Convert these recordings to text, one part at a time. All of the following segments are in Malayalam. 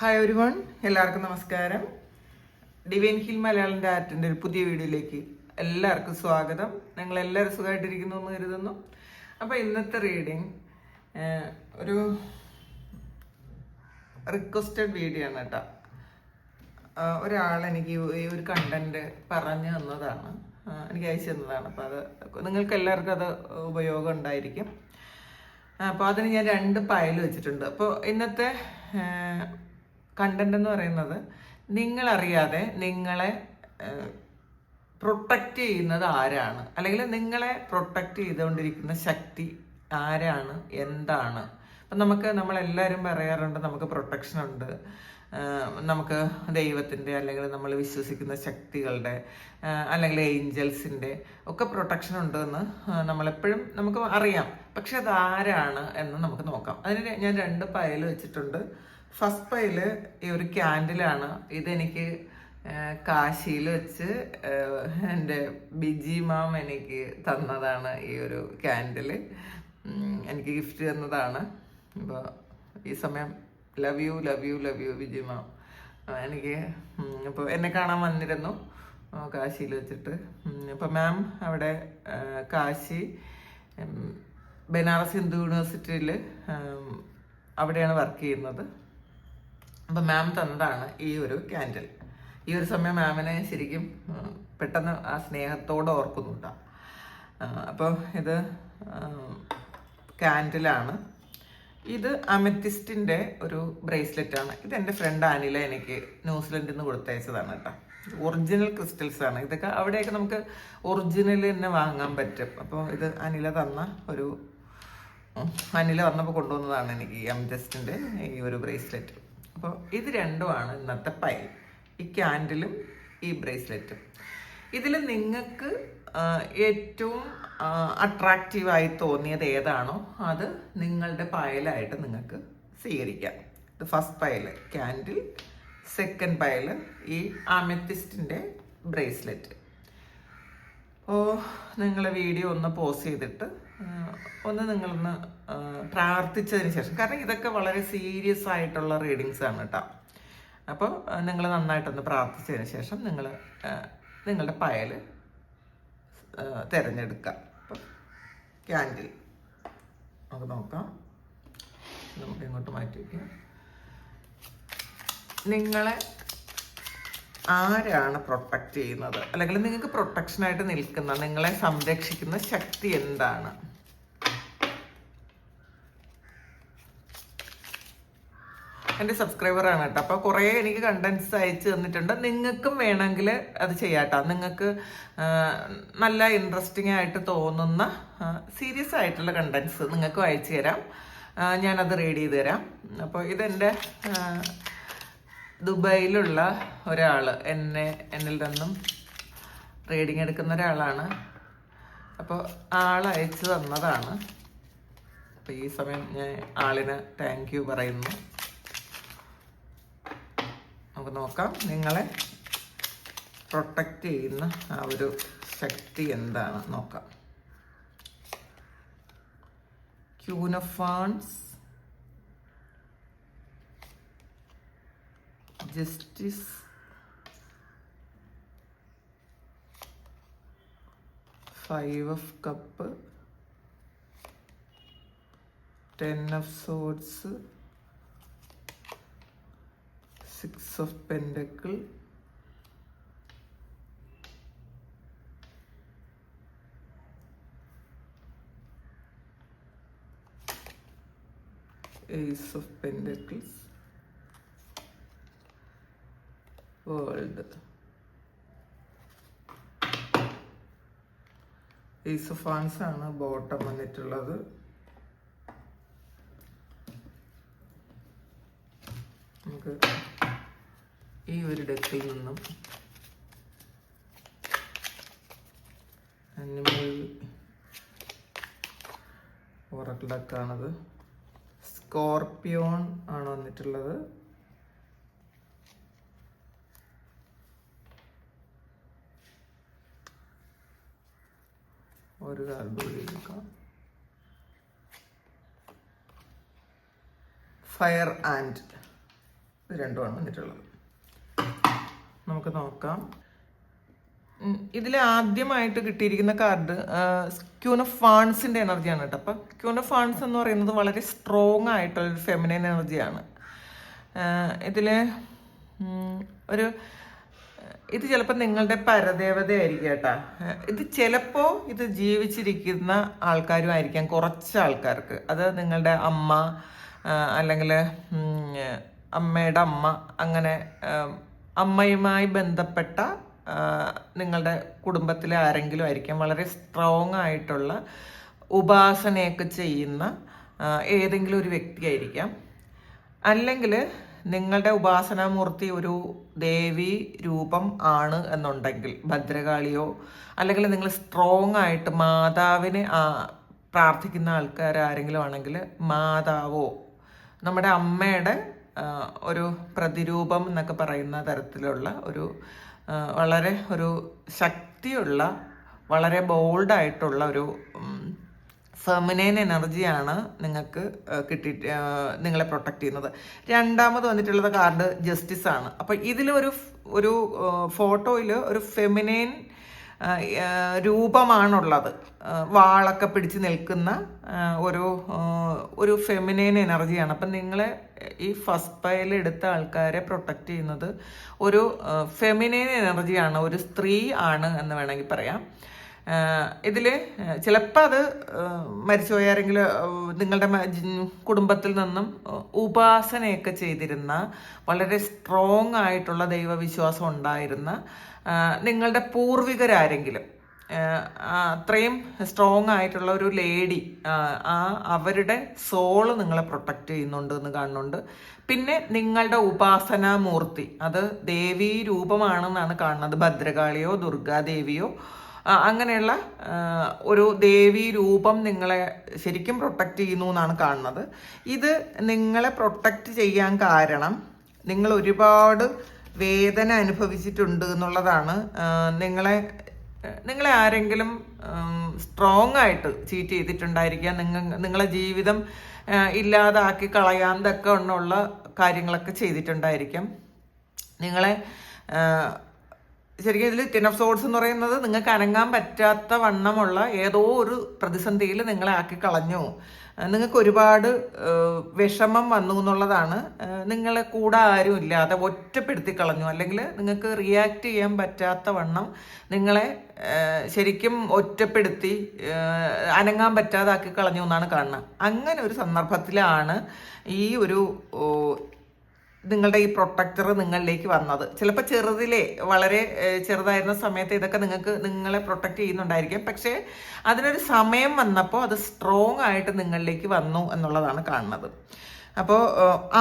ഹായ് എവരിവൺ, എല്ലാവർക്കും നമസ്കാരം. ഡിവൈൻ ഹിൽ മലയാളം ആർട്ടിൻ്റെ ഒരു പുതിയ വീഡിയോയിലേക്ക് എല്ലാവർക്കും സ്വാഗതം. നിങ്ങളെല്ലാവരും സുഖമായിട്ടിരിക്കുന്നു എന്ന് കരുതുന്നു. അപ്പോൾ ഇന്നത്തെ റീഡിങ് ഒരു റിക്വസ്റ്റഡ് വീഡിയോ ആണ് കേട്ടോ. ഒരാൾ എനിക്ക് ഈ ഒരു കണ്ടന്റ് പറഞ്ഞു തന്നതാണ്, എനിക്ക് അയച്ചു തന്നതാണ്. അപ്പോൾ അത് നിങ്ങൾക്ക് എല്ലാവർക്കും അത് ഉപയോഗം ഉണ്ടായിരിക്കും. അപ്പോൾ അതിന് ഞാൻ 2 ഫയൽ വെച്ചിട്ടുണ്ട്. അപ്പോൾ ഇന്നത്തെ കണ്ടന്റ് എന്ന് പറയുന്നത്, നിങ്ങളറിയാതെ നിങ്ങളെ പ്രൊട്ടക്റ്റ് ചെയ്യുന്നത് ആരാണ്, അല്ലെങ്കിൽ നിങ്ങളെ പ്രൊട്ടക്റ്റ് ചെയ്തുകൊണ്ടിരിക്കുന്ന ശക്തി ആരാണ്, എന്താണ്. അപ്പം നമ്മളെല്ലാവരും പറയാറുണ്ട് നമുക്ക് പ്രൊട്ടക്ഷൻ ഉണ്ട്, നമുക്ക് ദൈവത്തിൻ്റെ അല്ലെങ്കിൽ നമ്മൾ വിശ്വസിക്കുന്ന ശക്തികളുടെ അല്ലെങ്കിൽ ഏഞ്ചൽസിൻ്റെ ഒക്കെ പ്രൊട്ടക്ഷൻ ഉണ്ടെന്ന് നമ്മളെപ്പോഴും നമുക്ക് അറിയാം. പക്ഷെ അതാരാണ് എന്ന് നമുക്ക് നോക്കാം. അതിന് ഞാൻ 2 ഫയൽ വെച്ചിട്ടുണ്ട്. ഫസ്റ്റ് ഫയല് ഈ ഒരു ക്യാൻഡിലാണ്. ഇതെനിക്ക് കാശിയിൽ വെച്ച് എൻ്റെ ബിജി മാം എനിക്ക് തന്നതാണ്. ഈ ഒരു ക്യാൻഡിൽ എനിക്ക് ഗിഫ്റ്റ് തന്നതാണ്. അപ്പോൾ ഈ സമയം love you love you love you Biji ma'am. എനിക്ക് ഇപ്പോൾ എന്നെ കാണാൻ വന്നിരുന്നു കാശിയിൽ വെച്ചിട്ട്. അപ്പോൾ മാം അവിടെ കാശി ബനാറസ് ഹിന്ദു യൂണിവേഴ്സിറ്റിയിൽ അവിടെയാണ് വർക്ക് ചെയ്യുന്നത്. അപ്പം മാം തന്നതാണ് ഈ ഒരു ക്യാൻഡിൽ. ഈ ഒരു സമയം മാമിനെ ശരിക്കും പെട്ടെന്ന് ആ സ്നേഹത്തോടെ ഓർക്കുന്നുണ്ട്. അപ്പോൾ ഇത് ക്യാൻഡിലാണ്. ഇത് അമെത്തിസ്റ്റിൻ്റെ ഒരു ബ്രേസ്ലെറ്റാണ്. ഇത് എൻ്റെ ഫ്രണ്ട് അനില എനിക്ക് ന്യൂസിലൻഡിൽ നിന്ന് കൊടുത്തയച്ചതാണ് കേട്ടോ. ഒറിജിനൽ ക്രിസ്റ്റൽസ് ആണ് ഇതൊക്കെ. അവിടെയൊക്കെ നമുക്ക് ഒറിജിനൽ തന്നെ വാങ്ങാൻ പറ്റും. അപ്പോൾ ഇത് അനില വന്നപ്പോൾ കൊണ്ടുവന്നതാണ് എനിക്ക് ഈ അമെത്തിസ്റ്റിൻ്റെ ഈ ഒരു ബ്രേസ്ലെറ്റ്. അപ്പോൾ ഇത് രണ്ടുമാണ് ഇന്നത്തെ ഫയൽ, ഈ ക്യാൻഡിലും ഈ ബ്രേസ്ലെറ്റും. ഇതിൽ നിങ്ങൾക്ക് ഏറ്റവും അട്രാക്റ്റീവായി തോന്നിയത് ഏതാണോ അത് നിങ്ങളുടെ ഫയലായിട്ട് നിങ്ങൾക്ക് സ്വീകരിക്കാം. ഇത് first file candle, second file ഈ ആമെത്തിസ്റ്റിൻ്റെ ബ്രേസ്ലെറ്റ്. അപ്പോൾ നിങ്ങൾ വീഡിയോ ഒന്ന് പോസ് ചെയ്തിട്ട് നിങ്ങളൊന്ന് പ്രാർത്ഥിച്ചതിന് ശേഷം, കാരണം ഇതൊക്കെ വളരെ സീരിയസ് ആയിട്ടുള്ള റീഡിങ്സ് ആണ് കേട്ടോ. അപ്പോൾ നിങ്ങൾ നന്നായിട്ടൊന്ന് പ്രാർത്ഥിച്ചതിന് ശേഷം നിങ്ങളുടെ ഫയൽ തിരഞ്ഞെടുക്കാം. അപ്പം ക്യാൻഡിൽ നമുക്ക് നോക്കാം. നമുക്ക് ഇങ്ങോട്ട് മാറ്റി വയ്ക്കാം. നിങ്ങളെ ആരാണ് പ്രൊട്ടക്റ്റ് ചെയ്യുന്നത്, അല്ലെങ്കിൽ നിങ്ങൾക്ക് പ്രൊട്ടക്ഷനായിട്ട് നിൽക്കുന്ന, നിങ്ങളെ സംരക്ഷിക്കുന്ന ശക്തി എന്താണ്? എൻ്റെ സബ്സ്ക്രൈബറാണ് കേട്ടോ. അപ്പോൾ കുറേ എനിക്ക് കണ്ടൻറ്റ്സ് അയച്ചു തന്നിട്ടുണ്ട്. നിങ്ങൾക്കും വേണമെങ്കിൽ അത് ചെയ്യാട്ടോ. നിങ്ങൾക്ക് നല്ല ഇൻട്രസ്റ്റിംഗ് ആയിട്ട് തോന്നുന്ന സീരിയസ് ആയിട്ടുള്ള കണ്ടൻറ്റ്സ് നിങ്ങൾക്കും അയച്ചു തരാം. ഞാനത് റീഡ് ചെയ്ത് തരാം. അപ്പോൾ ഇതെൻ്റെ ദുബായിലുള്ള ഒരാൾ എന്നിൽ നിന്നും റീഡിങ് എടുക്കുന്ന ഒരാളാണ്. അപ്പോൾ ആൾ അയച്ചു തന്നതാണ്. അപ്പോൾ ഈ സമയം ഞാൻ ആളിന് താങ്ക് യു പറയുന്നു. നമുക്ക് നോക്കാം നിങ്ങളെ പ്രൊട്ടക്റ്റ് ചെയ്യുന്ന ആ ഒരു ശക്തി എന്താണ് നോക്കാം. Queen of wands, justice, five of cup, 10 of swords, 6 of Pentacle, Ace of Pentacles, World, Ace of Wands ആണ് ബോട്ടം വന്നിട്ടുള്ളത്. നമുക്ക് ഈ ഒരു ഡെക്കിൽ നിന്നും അനിമൽ ഓറക്കിൾ ഡെക്കാണത്. സ്കോർപ്പിയോൺ ആണ് വന്നിട്ടുള്ളത്. ഒരു കാർഡ് കൂടി എടുക്കാം. ഫയർ ആൻഡ് ഇത് രണ്ടുമാണ് വന്നിട്ടുള്ളത്. നമുക്ക് നോക്കാം. ഇതിൽ ആദ്യമായിട്ട് കിട്ടിയിരിക്കുന്ന കാർഡ് ക്യൂൻ ഓഫ് ഫാൺസിൻ്റെ എനർജിയാണ് കേട്ടോ. അപ്പം ക്യൂൻ ഓഫ് ഫാൺസ് എന്ന് പറയുന്നത് വളരെ സ്ട്രോങ് ആയിട്ടുള്ളൊരു ഫെമിനൈൻ എനർജിയാണ്. ഇതിൽ ഇത് ചിലപ്പോൾ നിങ്ങളുടെ പരദേവതയായിരിക്കും കേട്ടാ. ഇത് ചിലപ്പോൾ ഇത് ജീവിച്ചിരിക്കുന്ന ആൾക്കാരും ആയിരിക്കാം, കുറച്ച് ആൾക്കാർക്ക്. അത് നിങ്ങളുടെ അമ്മ അല്ലെങ്കിൽ അമ്മയുടെ അമ്മ, അങ്ങനെ അമ്മയുമായി ബന്ധപ്പെട്ട നിങ്ങളുടെ കുടുംബത്തിലെ ആരെങ്കിലും ആയിരിക്കാം. വളരെ സ്ട്രോങ് ആയിട്ടുള്ള ഉപാസനയൊക്കെ ചെയ്യുന്ന ഏതെങ്കിലും ഒരു വ്യക്തിയായിരിക്കാം. അല്ലെങ്കിൽ നിങ്ങളുടെ ഉപാസനാമൂർത്തി ഒരു ദേവി രൂപം ആണ് എന്നുണ്ടെങ്കിൽ, ഭദ്രകാളിയോ, അല്ലെങ്കിൽ നിങ്ങൾ സ്ട്രോങ് ആയിട്ട് മാതാവിനെ പ്രാർത്ഥിക്കുന്ന ആൾക്കാർ ആരെങ്കിലും ആണെങ്കിൽ മാതാവോ, നമ്മുടെ അമ്മയുടെ ഒരു പ്രതിരൂപം എന്നൊക്കെ പറയുന്ന തരത്തിലുള്ള വളരെ ഒരു ശക്തിയുള്ള, വളരെ ബോൾഡായിട്ടുള്ള ഒരു ഫെമിനൈൻ എനർജിയാണ് നിങ്ങൾക്ക് നിങ്ങളെ പ്രൊട്ടക്റ്റ് ചെയ്യുന്നത്. രണ്ടാമത് വന്നിട്ടുള്ളത് കാർഡ് ജസ്റ്റിസ് ആണ്. അപ്പോൾ ഇതിലൊരു ഫോട്ടോയിൽ ഒരു ഫെമിനൈൻ രൂപമാണുള്ളത്. വാളൊക്കെ പിടിച്ച് നിൽക്കുന്ന ഒരു ഫെമിനൈൻ എനർജിയാണ്. അപ്പം നിങ്ങളെ ഈ ഫസ്റ്റ് പൈൽ എടുത്ത ആൾക്കാരെ പ്രൊട്ടക്റ്റ് ചെയ്യുന്നത് ഒരു ഫെമിനൈൻ എനർജിയാണ്, ഒരു സ്ത്രീ ആണ് എന്ന് വേണമെങ്കിൽ പറയാം. ഇതിൽ ചിലപ്പോൾ അത് മരിച്ചുപോയ ആരെങ്കിലും നിങ്ങളുടെ കുടുംബത്തിൽ നിന്നും ഉപാസനയൊക്കെ ചെയ്തിരുന്ന, വളരെ സ്ട്രോങ് ആയിട്ടുള്ള ദൈവവിശ്വാസം ഉണ്ടായിരുന്ന നിങ്ങളുടെ പൂർവികരാരെങ്കിലും, അത്രയും സ്ട്രോങ് ആയിട്ടുള്ള ഒരു ലേഡി, അവരുടെ സോള് നിങ്ങളെ പ്രൊട്ടക്റ്റ് ചെയ്യുന്നുണ്ട് എന്ന് കാണുന്നുണ്ട്. പിന്നെ നിങ്ങളുടെ ഉപാസനാമൂർത്തി അത് ദേവീ രൂപമാണെന്നാണ് കാണുന്നത്. ഭദ്രകാളിയോ ദുർഗാദേവിയോ അങ്ങനെയുള്ള ഒരു ദേവീ രൂപം നിങ്ങളെ ശരിക്കും പ്രൊട്ടക്റ്റ് ചെയ്യുന്നു എന്നാണ് കാണുന്നത്. ഇത് നിങ്ങളെ പ്രൊട്ടക്റ്റ് ചെയ്യാൻ കാരണം നിങ്ങൾ ഒരുപാട് വേദന അനുഭവിച്ചിട്ടുണ്ട് എന്നുള്ളതാണ്. നിങ്ങളെ ആരെങ്കിലും സ്ട്രോങ് ആയിട്ട് ചീറ്റ് ചെയ്തിട്ടുണ്ടായിരിക്കാം. നിങ്ങളെ ജീവിതം ഇല്ലാതാക്കി കളയാൻ തക്ക ഉള്ള കാര്യങ്ങളൊക്കെ ചെയ്തിട്ടുണ്ടായിരിക്കാം. നിങ്ങളെ ശരിക്കും ഇതിൽ 10 of Swords എന്ന് പറയുന്നത് നിങ്ങൾക്ക് അനങ്ങാൻ പറ്റാത്ത വണ്ണമുള്ള ഏതോ ഒരു പ്രതിസന്ധിയിൽ നിങ്ങളെ ആക്കി കളഞ്ഞു, നിങ്ങൾക്ക് ഒരുപാട് വിഷമം വന്നു എന്നുള്ളതാണ്. നിങ്ങളെ കൂടെ ആരും ഇല്ലാതെ ഒറ്റപ്പെടുത്തി കളഞ്ഞു, അല്ലെങ്കിൽ നിങ്ങൾക്ക് റിയാക്ട് ചെയ്യാൻ പറ്റാത്ത വണ്ണം നിങ്ങളെ ശരിക്കും ഒറ്റപ്പെടുത്തി അനങ്ങാൻ പറ്റാതാക്കി കളഞ്ഞു എന്നാണ് കാണുന്നത്. അങ്ങനെ ഒരു സന്ദർഭത്തിലാണ് ഈ ഒരു നിങ്ങളുടെ ഈ പ്രൊട്ടക്ടർ നിങ്ങളിലേക്ക് വന്നത്. ചിലപ്പോൾ വളരെ ചെറുതായിരുന്ന സമയത്ത് ഇതൊക്കെ നിങ്ങളെ പ്രൊട്ടക്റ്റ് ചെയ്യുന്നുണ്ടായിരിക്കും. പക്ഷേ അതിനൊരു സമയം വന്നപ്പോൾ അത് സ്ട്രോങ് ആയിട്ട് നിങ്ങളിലേക്ക് വന്നു എന്നുള്ളതാണ് കാണുന്നത്. അപ്പോൾ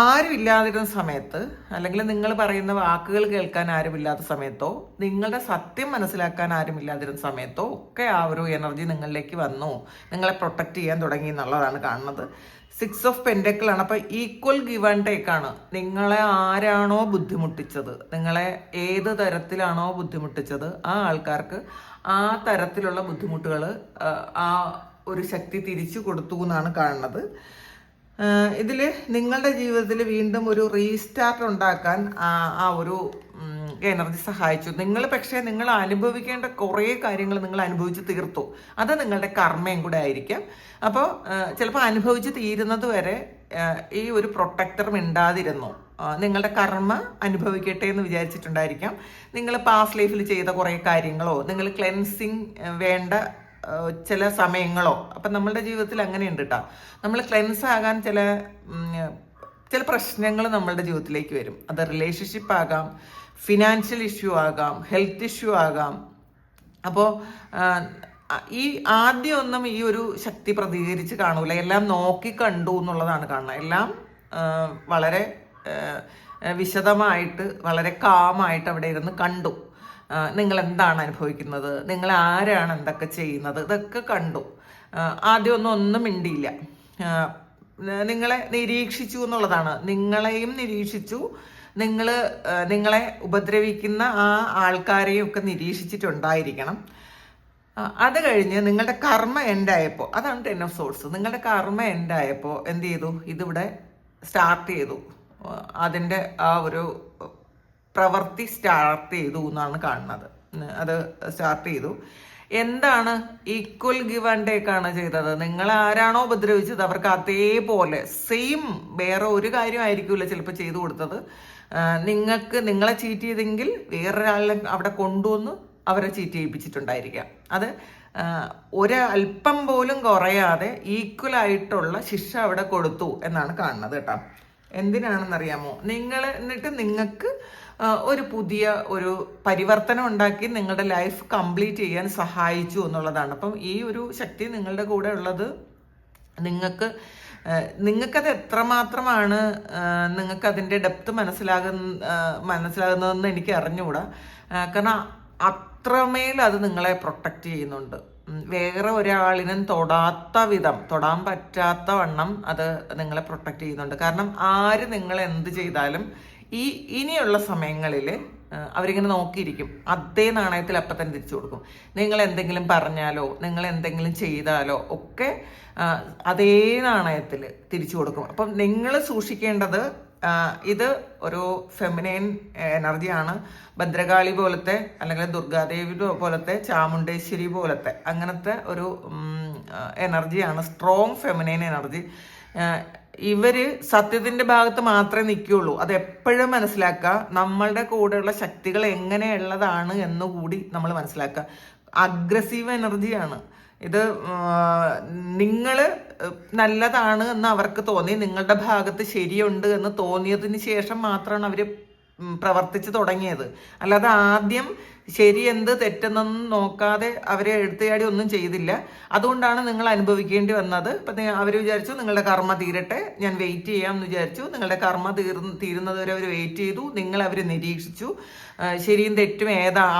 ആരും ഇല്ലാതിരുന്ന സമയത്ത്, അല്ലെങ്കിൽ നിങ്ങൾ പറയുന്ന വാക്കുകൾ കേൾക്കാൻ ആരുമില്ലാത്ത സമയത്തോ, നിങ്ങളുടെ സത്യം മനസ്സിലാക്കാൻ ആരുമില്ലാതിരുന്ന സമയത്തോ ഒക്കെ ആ ഒരു എനർജി നിങ്ങളിലേക്ക് വന്നു, നിങ്ങളെ പ്രൊട്ടക്റ്റ് ചെയ്യാൻ തുടങ്ങി എന്നുള്ളതാണ് കാണുന്നത്. 6 of Pentacles ആണ്. അപ്പോൾ ഈക്വൽ ഗിവ് ആൻഡ് ടേക്ക് ആണ്. നിങ്ങളെ ആരാണോ ബുദ്ധിമുട്ടിച്ചത്, നിങ്ങളെ ഏത് തരത്തിലാണോ ബുദ്ധിമുട്ടിച്ചത്, ആ ആൾക്കാർക്ക് ആ തരത്തിലുള്ള ബുദ്ധിമുട്ടുകൾ ആ ഒരു ശക്തി തിരിച്ചു കൊടുത്തു എന്നാണ് കാണുന്നത്. ഇതിൽ നിങ്ങളുടെ ജീവിതത്തിൽ വീണ്ടും ഒരു റീസ്റ്റാർട്ട് ഉണ്ടാക്കാൻ ആ ഒരു എനർജി സഹായിച്ചു. പക്ഷേ നിങ്ങൾ അനുഭവിക്കേണ്ട കുറേ കാര്യങ്ങൾ നിങ്ങൾ അനുഭവിച്ച് തീർത്തു. അത് നിങ്ങളുടെ കർമ്മയും കൂടെ ആയിരിക്കാം. അപ്പോൾ ചിലപ്പോൾ അനുഭവിച്ച് തീരുന്നത് വരെ ഈ ഒരു പ്രൊട്ടക്ടർ മിണ്ടാതിരുന്നു. നിങ്ങളുടെ കർമ്മ അനുഭവിക്കട്ടെ എന്ന് വിചാരിച്ചിട്ടുണ്ടായിരിക്കാം. നിങ്ങൾ പാസ്റ്റ് ലൈഫിൽ ചെയ്ത കുറേ കാര്യങ്ങളോ, നിങ്ങൾ ക്ലെൻസിങ് വേണ്ട ചില സമയങ്ങളോ, അപ്പം നമ്മളുടെ ജീവിതത്തിൽ അങ്ങനെയുണ്ട് കേട്ടോ. നമ്മൾ ക്ലെൻസ് ആകാൻ ചില പ്രശ്നങ്ങൾ നമ്മളുടെ ജീവിതത്തിലേക്ക് വരും. അത് റിലേഷൻഷിപ്പ് ആകാം, ഫിനാൻഷ്യൽ ഇഷ്യൂ ആകാം, ഹെൽത്ത് ഇഷ്യൂ ആകാം. അപ്പോൾ ഈ ആദ്യമൊന്നും ഈ ഒരു ശക്തി പ്രതികരിച്ച് കാണൂല. എല്ലാം നോക്കി കണ്ടു എന്നുള്ളതാണ് കാണുന്നത്. എല്ലാം വളരെ വിശദമായിട്ട്, വളരെ കാമായിട്ട് അവിടെ ഇരുന്ന് കണ്ടു. നിങ്ങൾ എന്താണ് അനുഭവിക്കുന്നത്, നിങ്ങൾ ആരാണ് എന്തൊക്കെ ചെയ്യുന്നത്, ഇതൊക്കെ കണ്ടു. ആദ്യമൊന്നും ഒന്നും മിണ്ടിയില്ല. നിങ്ങളെ നിരീക്ഷിച്ചു എന്നുള്ളതാണ്. നിങ്ങളെയും നിരീക്ഷിച്ചു. നിങ്ങളെ ഉപദ്രവിക്കുന്ന ആ ആൾക്കാരെയും ഒക്കെ നിരീക്ഷിച്ചിട്ടുണ്ടായിരിക്കണം. അത് കഴിഞ്ഞ് നിങ്ങളുടെ കർമ്മ എൻഡായപ്പോൾ, അതാണ് 10 of Swords. നിങ്ങളുടെ കർമ്മ എൻഡായപ്പോൾ എന്ത് ചെയ്തു? ഇതിവിടെ സ്റ്റാർട്ട് ചെയ്തു. അതിൻ്റെ ആ ഒരു പ്രവൃത്തി സ്റ്റാർട്ട് ചെയ്തു എന്നാണ് കാണുന്നത്. അത് സ്റ്റാർട്ട് ചെയ്തു. എന്താണ് ഈക്വൽ ഗിവ് ആൻഡ് ടേക്ക് ആണ് ചെയ്തത്. നിങ്ങൾ ആരാണോ ഉപദ്രവിച്ചത് അവർക്ക് അതേപോലെ സെയിം വേറെ ഒരു കാര്യമായിരിക്കില്ല ചിലപ്പോൾ ചെയ്തു കൊടുത്തത്. നിങ്ങളെ ചീറ്റ് ചെയ്തെങ്കിൽ വേറൊരാളെ അവിടെ കൊണ്ടുവന്ന് അവരെ ചീറ്റ് ചെയ്യിപ്പിച്ചിട്ടുണ്ടായിരിക്കാം. അത് ഒരല്പം പോലും കുറയാതെ ഈക്വലായിട്ടുള്ള ശിക്ഷ അവിടെ കൊടുത്തു എന്നാണ് കാണുന്നത് കേട്ടോ. എന്തിനാണെന്നറിയാമോ? എന്നിട്ട് നിങ്ങൾക്ക് ഒരു പുതിയ ഒരു പരിവർത്തനം ഉണ്ടാക്കി നിങ്ങളുടെ ലൈഫ് കംപ്ലീറ്റ് ചെയ്യാൻ സഹായിച്ചു എന്നുള്ളതാണ്. അപ്പം ഈ ഒരു ശക്തി നിങ്ങളുടെ കൂടെ ഉള്ളത് നിങ്ങൾക്കത് എത്രമാത്രമാണ് നിങ്ങൾക്കതിൻ്റെ ഡെപ്ത് മനസ്സിലാകുന്നതെന്ന് എനിക്ക് അറിഞ്ഞുകൂടാ. കാരണം അത്രമേൽ അത് നിങ്ങളെ പ്രൊട്ടക്റ്റ് ചെയ്യുന്നുണ്ട്. വേറെ ഒരാളിനും തൊടാൻ പറ്റാത്ത വണ്ണം അത് നിങ്ങളെ പ്രൊട്ടക്റ്റ് ചെയ്യുന്നുണ്ട്. കാരണം ആര് നിങ്ങൾ എന്ത് ചെയ്താലും ഇനിയുള്ള സമയങ്ങളിൽ അവരിങ്ങനെ നോക്കിയിരിക്കും. അതേ നാണയത്തിൽ അപ്പം തന്നെ തിരിച്ചു കൊടുക്കും. നിങ്ങൾ എന്തെങ്കിലും പറഞ്ഞാലോ നിങ്ങൾ എന്തെങ്കിലും ചെയ്താലോ ഒക്കെ അതേ നാണയത്തിൽ തിരിച്ചു കൊടുക്കും. അപ്പം നിങ്ങൾ സൂക്ഷിക്കേണ്ടത് ഇത് ഒരു ഫെമിനൈൻ എനർജിയാണ്. ഭദ്രകാളി പോലത്തെ അല്ലെങ്കിൽ ദുർഗാദേവി പോലത്തെ ചാമുണ്ടേശ്വരി പോലത്തെ അങ്ങനത്തെ ഒരു എനർജിയാണ്. Strong feminine energy. ഇവര് സത്യത്തിന്റെ ഭാഗത്ത് മാത്രമേ നിൽക്കുകയുള്ളൂ. അത് എപ്പോഴും മനസ്സിലാക്കുക. നമ്മളുടെ കൂടെയുള്ള ശക്തികൾ എങ്ങനെയുള്ളതാണ് എന്നുകൂടി നമ്മൾ മനസ്സിലാക്കുക. അഗ്രസീവ് എനർജിയാണ് ഇത്. നിങ്ങൾ നല്ലതാണ് എന്ന് അവർക്ക് തോന്നി, നിങ്ങളുടെ ഭാഗത്ത് ശരിയുണ്ട് എന്ന് തോന്നിയതിന് ശേഷം മാത്രമാണ് അവർ പ്രവർത്തിച്ചു തുടങ്ങിയത്. അല്ലാതെ ആദ്യം ശരി എന്ത് തെറ്റെന്നൊന്നും നോക്കാതെ അവരെ എടുത്തുചാടി ഒന്നും ചെയ്തില്ല. അതുകൊണ്ടാണ് നിങ്ങൾ അനുഭവിക്കേണ്ടി വന്നത്. ഇപ്പം അവർ വിചാരിച്ചു നിങ്ങളുടെ കർമ്മ തീരട്ടെ, ഞാൻ വെയിറ്റ് ചെയ്യാമെന്ന് വിചാരിച്ചു. നിങ്ങളുടെ കർമ്മ തീരുന്നത് വരെ അവർ വെയിറ്റ് ചെയ്തു. നിങ്ങൾ അവർ നിരീക്ഷിച്ചു. ശരിയും തെറ്റും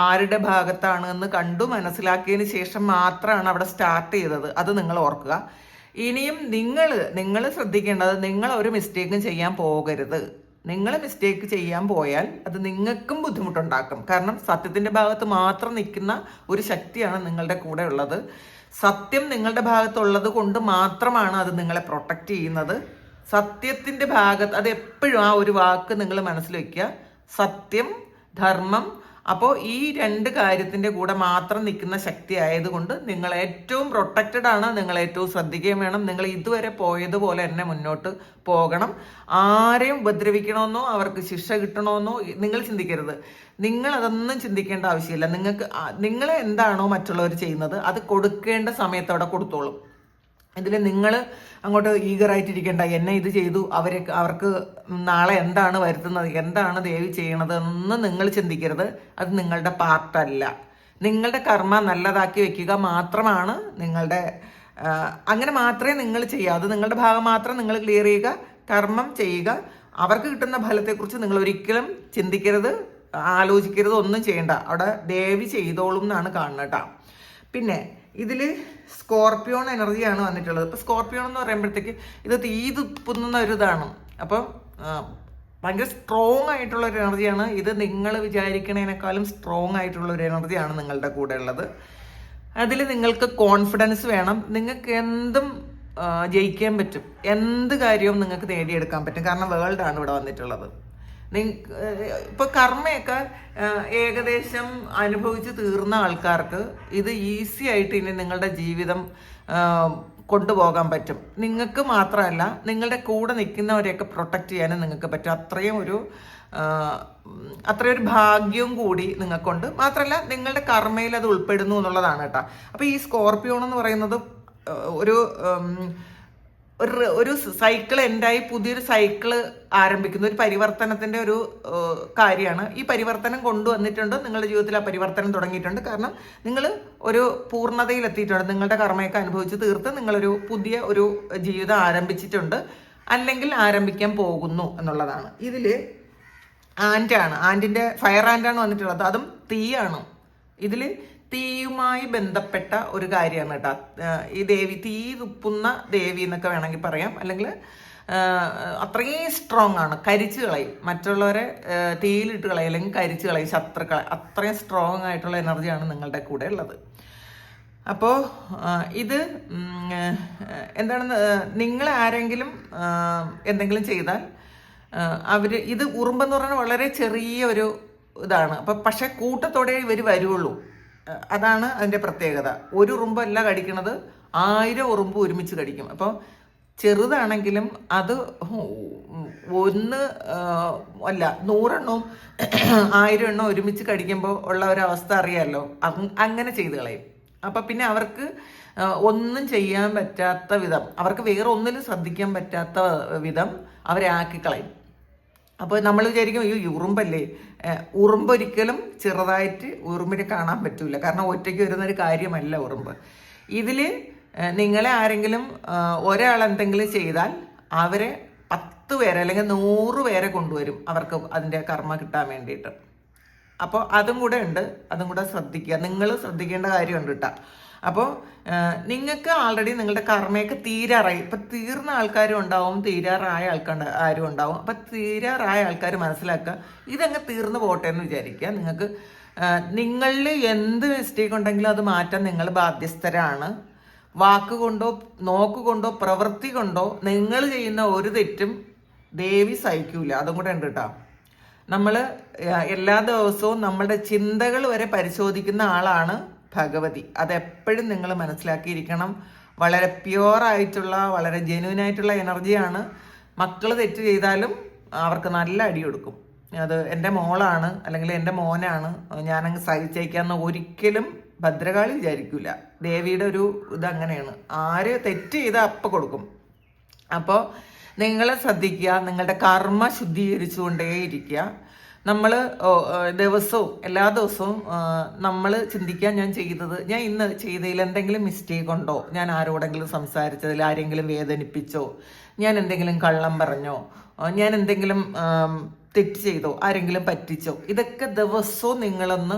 ആരുടെ ഭാഗത്താണ് എന്ന് കണ്ടു മനസ്സിലാക്കിയതിന് ശേഷം മാത്രമാണ് അവിടെ സ്റ്റാർട്ട് ചെയ്തത്. അത് നിങ്ങൾ ഓർക്കുക. ഇനിയും നിങ്ങൾ ശ്രദ്ധിക്കേണ്ടത്, നിങ്ങൾ ഒരു മിസ്റ്റേക്കും ചെയ്യാൻ പോകരുത്. നിങ്ങൾ മിസ്റ്റേക്ക് ചെയ്യാൻ പോയാൽ അത് നിങ്ങൾക്കും ബുദ്ധിമുട്ടുണ്ടാക്കും. കാരണം സത്യത്തിൻ്റെ ഭാഗത്ത് മാത്രം നിൽക്കുന്ന ഒരു ശക്തിയാണ് നിങ്ങളുടെ കൂടെ ഉള്ളത്. സത്യം നിങ്ങളുടെ ഭാഗത്തുള്ളത് കൊണ്ട് മാത്രമാണ് അത് നിങ്ങളെ പ്രൊട്ടക്റ്റ് ചെയ്യുന്നത്. സത്യത്തിൻ്റെ ഭാഗത്ത് അത് എപ്പോഴും ആ ഒരു വാക്ക് നിങ്ങൾ മനസ്സിൽ വയ്ക്കുക. സത്യം, ധർമ്മം. അപ്പോൾ ഈ രണ്ട് കാര്യത്തിൻ്റെ കൂടെ മാത്രം നിൽക്കുന്ന ശക്തി ആയതുകൊണ്ട് നിങ്ങൾ ഏറ്റവും പ്രൊട്ടക്റ്റഡ് ആണ്. നിങ്ങൾ ഏറ്റവും ശ്രദ്ധിക്കുകയും വേണം. നിങ്ങൾ ഇതുവരെ പോയതുപോലെ തന്നെ മുന്നോട്ട് പോകണം. ആരെയും ഉപദ്രവിക്കണമെന്നോ അവർക്ക് ശിക്ഷ കിട്ടണമെന്നോ നിങ്ങൾ ചിന്തിക്കരുത്. നിങ്ങൾ അതൊന്നും ചിന്തിക്കേണ്ട ആവശ്യമില്ല. നിങ്ങൾ എന്താണോ മറ്റുള്ളവർ ചെയ്യുന്നത് അത് കൊടുക്കേണ്ട സമയത്ത് അവിടെ കൊടുത്തോളും. ഇതിൽ നിങ്ങൾ അങ്ങോട്ട് ഈഗറായിട്ടിരിക്കേണ്ട, എന്നെ ഇത് ചെയ്തു, അവർക്ക് നാളെ എന്താണ് വരുത്തുന്നത്, എന്താണ് ദേവി ചെയ്യണത് എന്ന് നിങ്ങൾ ചിന്തിക്കരുത്. അത് നിങ്ങളുടെ പാർട്ടല്ല. നിങ്ങളുടെ കർമ്മ നല്ലതാക്കി വെക്കുക മാത്രമാണ് അങ്ങനെ മാത്രമേ നിങ്ങൾ ചെയ്യുക. അത് നിങ്ങളുടെ ഭാഗം മാത്രം നിങ്ങൾ ക്ലിയർ ചെയ്യുക, കർമ്മം ചെയ്യുക. അവർക്ക് കിട്ടുന്ന ഫലത്തെക്കുറിച്ച് നിങ്ങൾ ഒരിക്കലും ചിന്തിക്കരുത്, ആലോചിക്കരുത്, ഒന്നും ചെയ്യണ്ട. അവിടെ ദേവി ചെയ്തോളും എന്നാണ് കാണുന്നത് കേട്ടോ. പിന്നെ ഇതിൽ സ്കോർപ്പിയോൺ എനർജിയാണ് വന്നിട്ടുള്ളത്. ഇപ്പോൾ സ്കോർപ്പിയോൺ എന്ന് പറയുമ്പോഴത്തേക്ക് ഇത് തീ തുപ്പുന്ന ഒരു ഇതാണ്. അപ്പം ഭയങ്കര സ്ട്രോങ് ആയിട്ടുള്ള ഒരു എനർജിയാണ് ഇത്. നിങ്ങൾ വിചാരിക്കണതിനേക്കാളും സ്ട്രോങ് ആയിട്ടുള്ള ഒരു എനർജിയാണ് നിങ്ങളുടെ കൂടെ ഉള്ളത്. അതിൽ നിങ്ങൾക്ക് കോൺഫിഡൻസ് വേണം. നിങ്ങൾക്ക് എന്തും ജയിക്കാൻ പറ്റും. എന്ത് കാര്യവും നിങ്ങൾക്ക് നേടിയെടുക്കാൻ പറ്റും. കാരണം വേൾഡാണ് ഇവിടെ വന്നിട്ടുള്ളത്. ഇപ്പൊ കർമ്മയൊക്കെ ഏകദേശം അനുഭവിച്ച് തീർന്ന ആൾക്കാർക്ക് ഇത് ഈസി ആയിട്ട് ഇനി നിങ്ങളുടെ ജീവിതം കൊണ്ടുപോകാൻ പറ്റും. നിങ്ങൾക്ക് മാത്രമല്ല, നിങ്ങളുടെ കൂടെ നിൽക്കുന്നവരെയൊക്കെ പ്രൊട്ടക്റ്റ് ചെയ്യാനും നിങ്ങൾക്ക് പറ്റും. അത്രയും ഒരു ഭാഗ്യവും കൂടി നിങ്ങൾക്കുണ്ട്. മാത്രമല്ല നിങ്ങളുടെ കർമ്മയിൽ അത് ഉൾപ്പെടുന്നു എന്നുള്ളതാണ് കേട്ടോ. അപ്പൊ ഈ സ്കോർപ്പിയോൺ എന്ന് പറയുന്നത് ഒരു സൈക്കിൾ എൻഡായി പുതിയൊരു സൈക്കിള് ആരംഭിക്കുന്ന ഒരു പരിവർത്തനത്തിന്റെ ഒരു കാര്യമാണ്. ഈ പരിവർത്തനം കൊണ്ടുവന്നിട്ടുണ്ട്. നിങ്ങളുടെ ജീവിതത്തിൽ ആ പരിവർത്തനം തുടങ്ങിയിട്ടുണ്ട്. കാരണം നിങ്ങൾ ഒരു പൂർണ്ണതയിൽ എത്തിയിട്ടുണ്ട്. നിങ്ങളുടെ കർമ്മയൊക്കെ അനുഭവിച്ച് തീർത്ത് നിങ്ങളൊരു പുതിയ ഒരു ജീവിതം ആരംഭിച്ചിട്ടുണ്ട്, അല്ലെങ്കിൽ ആരംഭിക്കാൻ പോകുന്നു എന്നുള്ളതാണ്. ഇതില് ആൻറ്റിന്റെ ഫയർ ആൻറ്റാണ് വന്നിട്ടുള്ളത്. അതും തീയാണ്. ഇതില് തീയുമായി ബന്ധപ്പെട്ട ഒരു കാര്യമാണ് കേട്ടോ. ഈ ദേവി തീ തുപ്പുന്ന ദേവി എന്നൊക്കെ വേണമെങ്കിൽ പറയാം. അല്ലെങ്കിൽ അത്രയും സ്ട്രോങ് ആണ്. കരിച്ചു കളയും, മറ്റുള്ളവരെ തീയിലിട്ട് കളയും, അല്ലെങ്കിൽ കരിച്ചു കളയും ശത്രുക്കളെ. അത്രയും സ്ട്രോങ് ആയിട്ടുള്ള എനർജിയാണ് നിങ്ങളുടെ കൂടെ ഉള്ളത്. അപ്പോൾ ഇത് എന്താണെന്ന്, നിങ്ങൾ ആരെങ്കിലും എന്തെങ്കിലും ചെയ്താൽ അവർ ഇത് ഉറുമ്പെന്ന് പറഞ്ഞാൽ വളരെ ചെറിയ ഒരു ഇതാണ്. അപ്പം പക്ഷെ കൂട്ടത്തോടെ ഇവർ വരുള്ളൂ. അതാണ് അതിൻ്റെ പ്രത്യേകത. ഒരു ഉറുമ്പല്ല കടിക്കണത്, 1000 ഉറുമ്പ് ഒരുമിച്ച് കടിക്കും. അപ്പോൾ ചെറുതാണെങ്കിലും അത് ഒന്ന് അല്ല 100 എണ്ണവും 1000 എണ്ണം ഒരുമിച്ച് കടിക്കുമ്പോൾ ഉള്ള ഒരവസ്ഥ അറിയാമല്ലോ. അങ്ങനെ ചെയ്ത് കളയും. അപ്പം പിന്നെ അവർക്ക് ഒന്നും ചെയ്യാൻ പറ്റാത്ത വിധം, അവർക്ക് വേറെ ഒന്നിലും ശ്രദ്ധിക്കാൻ പറ്റാത്ത വിധം അവരെ ആക്കിക്കളയും. അപ്പോൾ നമ്മൾ വിചാരിക്കും ഈ ഉറുമ്പല്ലേ, ഉറുമ്പൊരിക്കലും ചെറുതായിട്ട് ഉറുമ്പിനെ കാണാൻ പറ്റില്ല. കാരണം ഒറ്റയ്ക്ക് വരുന്നൊരു കാര്യമല്ല ഉറുമ്പ്. ഇതിൽ നിങ്ങളെ ആരെങ്കിലും ഒരാൾ എന്തെങ്കിലും ചെയ്താൽ അവരെ 10 പേരെ അല്ലെങ്കിൽ 100 പേരെ കൊണ്ടുവരും അവർക്ക് അതിൻ്റെ കർമ്മ കിട്ടാൻ വേണ്ടിയിട്ട്. അപ്പോൾ അതും കൂടെ ഉണ്ട്, അതും കൂടെ ശ്രദ്ധിക്കുക. നിങ്ങൾ ശ്രദ്ധിക്കേണ്ട കാര്യമുണ്ട് കേട്ടോ. അപ്പോൾ നിങ്ങൾക്ക് ആൾറെഡി നിങ്ങളുടെ കർമ്മയൊക്കെ തീരാറായി. ഇപ്പം തീർന്ന ആൾക്കാരും ഉണ്ടാവും, തീരാറായ ആരും ഉണ്ടാവും. അപ്പം തീരാറായ ആൾക്കാർ മനസ്സിലാക്കുക, ഇതങ്ങ് തീർന്നു പോട്ടെ എന്ന് വിചാരിക്കുക. നിങ്ങൾക്ക് നിങ്ങളിൽ എന്ത് മിസ്റ്റേക്ക് ഉണ്ടെങ്കിലും അത് മാറ്റാൻ നിങ്ങൾ ബാധ്യസ്ഥരാണ്. വാക്കുകൊണ്ടോ നോക്കുകൊണ്ടോ പ്രവൃത്തി കൊണ്ടോ നിങ്ങൾ ചെയ്യുന്ന ഒരു തെറ്റും ദേവി സഹിക്കൂല. അതും കൂടെ ഉണ്ട് കേട്ടോ. നമ്മൾ എല്ലാ ദിവസവും നമ്മുടെ ചിന്തകൾ വരെ പരിശോധിക്കുന്ന ആളാണ് ഭഗവതി. അതെപ്പോഴും നിങ്ങൾ മനസ്സിലാക്കിയിരിക്കണം. വളരെ പ്യുവറായിട്ടുള്ള, വളരെ ജെന്യൂനായിട്ടുള്ള എനർജിയാണ്. മക്കൾ തെറ്റ് ചെയ്താലും അവർക്ക് നല്ല അടി കൊടുക്കും. അത് എൻ്റെ മോളാണ് അല്ലെങ്കിൽ എൻ്റെ മോനാണ്, ഞാനങ്ങ് സഹിച്ചേക്കാന്ന് ഒരിക്കലും ഭദ്രകാളി വിചാരിക്കൂല. ദേവിയുടെ ഒരു ഇതങ്ങനെയാണ്. ആര് തെറ്റ് ചെയ്താൽ അപ്പം കൊടുക്കും. അപ്പോൾ നിങ്ങൾ ശ്രദ്ധിക്കുക, നിങ്ങളുടെ കർമ്മ ശുദ്ധീകരിച്ചുകൊണ്ടേയിരിക്കുക. നമ്മൾ ദിവസവും എല്ലാ ദിവസവും നമ്മൾ ചിന്തിക്കാൻ, ഞാൻ ഇന്ന് ചെയ്തതിൽ എന്തെങ്കിലും മിസ്റ്റേക്ക് ഉണ്ടോ, ഞാൻ ആരോടെങ്കിലും സംസാരിച്ചതിൽ ആരെങ്കിലും വേദനിപ്പിച്ചോ, ഞാൻ എന്തെങ്കിലും കള്ളം പറഞ്ഞോ, ഞാൻ എന്തെങ്കിലും തെറ്റ് ചെയ്തോ, ആരെങ്കിലും പറ്റിച്ചോ. ഇതൊക്കെ ദിവസവും നിങ്ങളൊന്ന്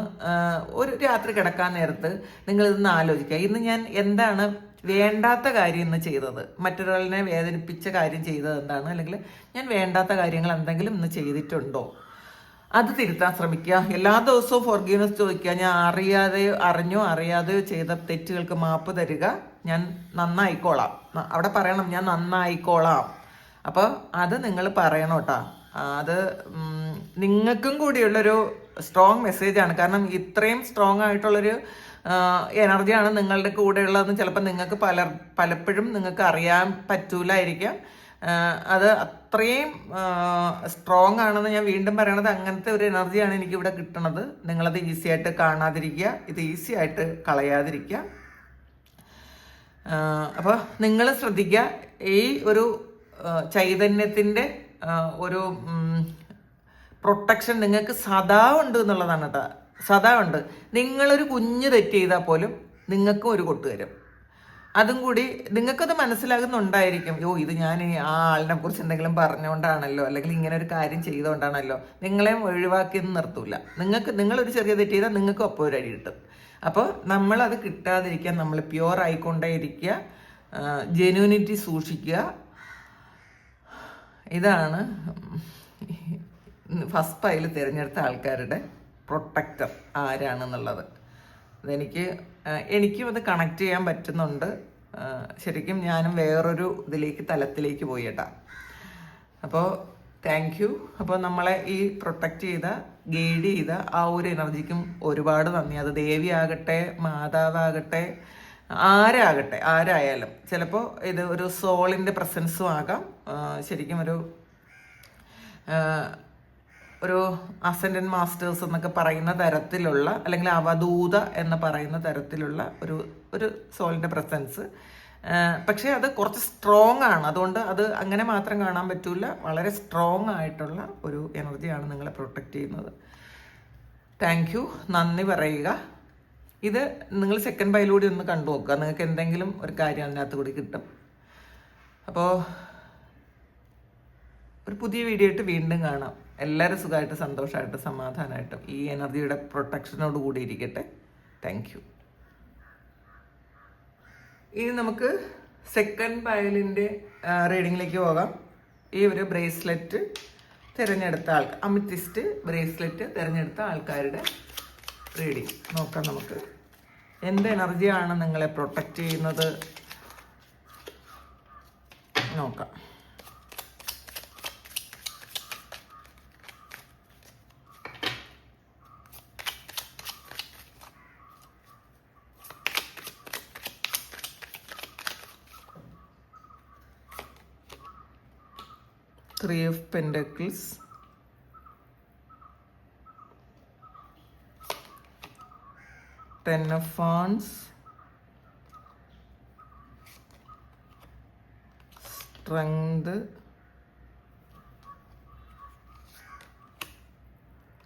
ഒരു രാത്രി കിടക്കാൻ നേരത്ത് നിങ്ങളിതൊന്ന് ആലോചിക്കുക. ഇന്ന് ഞാൻ എന്താണ് വേണ്ടാത്ത കാര്യം ഇന്ന് ചെയ്തത്, മറ്റൊരാളിനെ വേദനിപ്പിച്ച കാര്യം ചെയ്തത് എന്താണ്, അല്ലെങ്കിൽ ഞാൻ വേണ്ടാത്ത കാര്യങ്ങൾ എന്തെങ്കിലും ഇന്ന് ചെയ്തിട്ടുണ്ടോ, അത് തിരുത്താൻ ശ്രമിക്കുക. എല്ലാ ദിവസവും ഫോർഗീവ്നെസ് ചോദിക്കുക. ഞാൻ അറിഞ്ഞോ അറിയാതെയോ ചെയ്ത തെറ്റുകൾക്ക് മാപ്പ് തരിക, ഞാൻ നന്നായിക്കോളാം. അവിടെ പറയണം, ഞാൻ നന്നായിക്കോളാം. അപ്പോൾ അത് നിങ്ങൾ പറയണം കേട്ടോ. അത് നിങ്ങൾക്കും കൂടിയുള്ളൊരു സ്ട്രോങ് മെസ്സേജാണ്. കാരണം ഇത്രയും സ്ട്രോങ് ആയിട്ടുള്ളൊരു എനർജിയാണ് നിങ്ങളുടെ കൂടെ ഉള്ളതെന്ന് ചിലപ്പോൾ നിങ്ങൾക്ക് പലപ്പോഴും നിങ്ങൾക്ക് അറിയാൻ പറ്റൂലായിരിക്കാം. അത് അത്രയും സ്ട്രോങ് ആണെന്ന് ഞാൻ വീണ്ടും പറയണത്. അങ്ങനത്തെ ഒരു എനർജിയാണ് എനിക്കിവിടെ കിട്ടണത്. നിങ്ങളത് ഈസി ആയിട്ട് കാണാതിരിക്കുക, ഇത് ഈസി ആയിട്ട് കളയാതിരിക്കുക. അപ്പോൾ നിങ്ങൾ ശ്രദ്ധിക്കുക, ഈ ഒരു ചൈതന്യത്തിൻ്റെ ഒരു പ്രൊട്ടക്ഷൻ നിങ്ങൾക്ക് സദാ ഉണ്ട് എന്നുള്ളതാണ് കേട്ടോ. സദാ ഉണ്ട്. നിങ്ങളൊരു കുഞ്ഞ് തെറ്റ് ചെയ്താൽ പോലും നിങ്ങൾക്കും ഒരു കൊട്ട് തരും. അതും കൂടി നിങ്ങൾക്കത് മനസ്സിലാകുന്നുണ്ടായിരിക്കും. ഇത് ഞാൻ ആ ആളിനെ കുറിച്ച് എന്തെങ്കിലും പറഞ്ഞുകൊണ്ടാണല്ലോ, അല്ലെങ്കിൽ ഇങ്ങനെ ഒരു കാര്യം ചെയ്തുകൊണ്ടാണല്ലോ. നിങ്ങളെ ഒഴിവാക്കിയെന്ന് നിർത്തൂല. നിങ്ങളൊരു ചെറിയ തെറ്റ് ചെയ്താൽ നിങ്ങൾക്കും അപ്പോൾ ഒരു അടി കിട്ടും. അപ്പോൾ നമ്മളത് കിട്ടാതിരിക്കാൻ നമ്മൾ പ്യുവർ ആയിക്കൊണ്ടേയിരിക്കുക, ജെന്യൂനിറ്റി സൂക്ഷിക്കുക. ഇതാണ് ഫസ്റ്റ് പൈൽ തിരഞ്ഞെടുത്ത ആൾക്കാരുടെ പ്രൊട്ടക്ടർ ആരാണെന്നുള്ളത്. എനിക്കും അത് കണക്ട് ചെയ്യാൻ പറ്റുന്നുണ്ട്. ശരിക്കും ഞാനും വേറൊരു തലത്തിലേക്ക് പോയി കേട്ടാ. അപ്പോൾ താങ്ക് യു. അപ്പോൾ നമ്മളെ ഈ പ്രൊട്ടക്റ്റ് ചെയ്ത, ഗൈഡ് ചെയ്ത ആ ഒരു എനർജിക്കും ഒരുപാട് നന്ദി. അത് ദേവി ആകട്ടെ, മാതാവാകട്ടെ, ആരായാലും. ചിലപ്പോൾ ഇത് ഒരു സോളിൻ്റെ പ്രസൻസും ആകാം. ശരിക്കും ഒരു അസെൻഡന്റ് മാസ്റ്റേഴ്സ് എന്നൊക്കെ പറയുന്ന തരത്തിലുള്ള, അല്ലെങ്കിൽ അവധൂത എന്ന് പറയുന്ന തരത്തിലുള്ള ഒരു സോളിൻ്റെ പ്രസൻസ്. പക്ഷേ അത് കുറച്ച് സ്ട്രോങ് ആണ്. അതുകൊണ്ട് അത് അങ്ങനെ മാത്രം കാണാൻ പറ്റൂല. വളരെ സ്ട്രോങ് ആയിട്ടുള്ള ഒരു എനർജിയാണ് നിങ്ങളെ പ്രൊട്ടക്റ്റ് ചെയ്യുന്നത്. Thank you. നന്ദി പറയുക. ഇത് നിങ്ങൾ സെക്കൻഡ് പൈലൂടെ ഒന്ന് കണ്ടു നോക്കുക. നിങ്ങൾക്ക് എന്തെങ്കിലും ഒരു കാര്യം അതിനകത്ത് കൂടി കിട്ടും. അപ്പോൾ ഒരു പുതിയ വീഡിയോ ആയിട്ട് വീണ്ടും കാണാം. എല്ലാവരും സുഖമായിട്ട്, സന്തോഷമായിട്ട്, സമാധാനമായിട്ടും ഈ എനർജിയുടെ പ്രൊട്ടക്ഷനോട് കൂടി ഇരിക്കട്ടെ. Thank you. ഇനി നമുക്ക് സെക്കൻഡ് പൈലിൻ്റെ റീഡിങ്ങിലേക്ക് പോകാം. ഈ ഒരു ബ്രേസ്ലെറ്റ് തിരഞ്ഞെടുത്ത അമിത്തിസ്റ്റ് ബ്രേസ്ലെറ്റ് തിരഞ്ഞെടുത്ത ആൾക്കാരുടെ റീഡിങ് നോക്കാം. നമുക്ക് എന്ത് എനർജിയാണ് നിങ്ങളെ പ്രൊട്ടക്റ്റ് ചെയ്യുന്നത് നോക്കാം. 3 of Pentacles, Ten of Wands, Strength,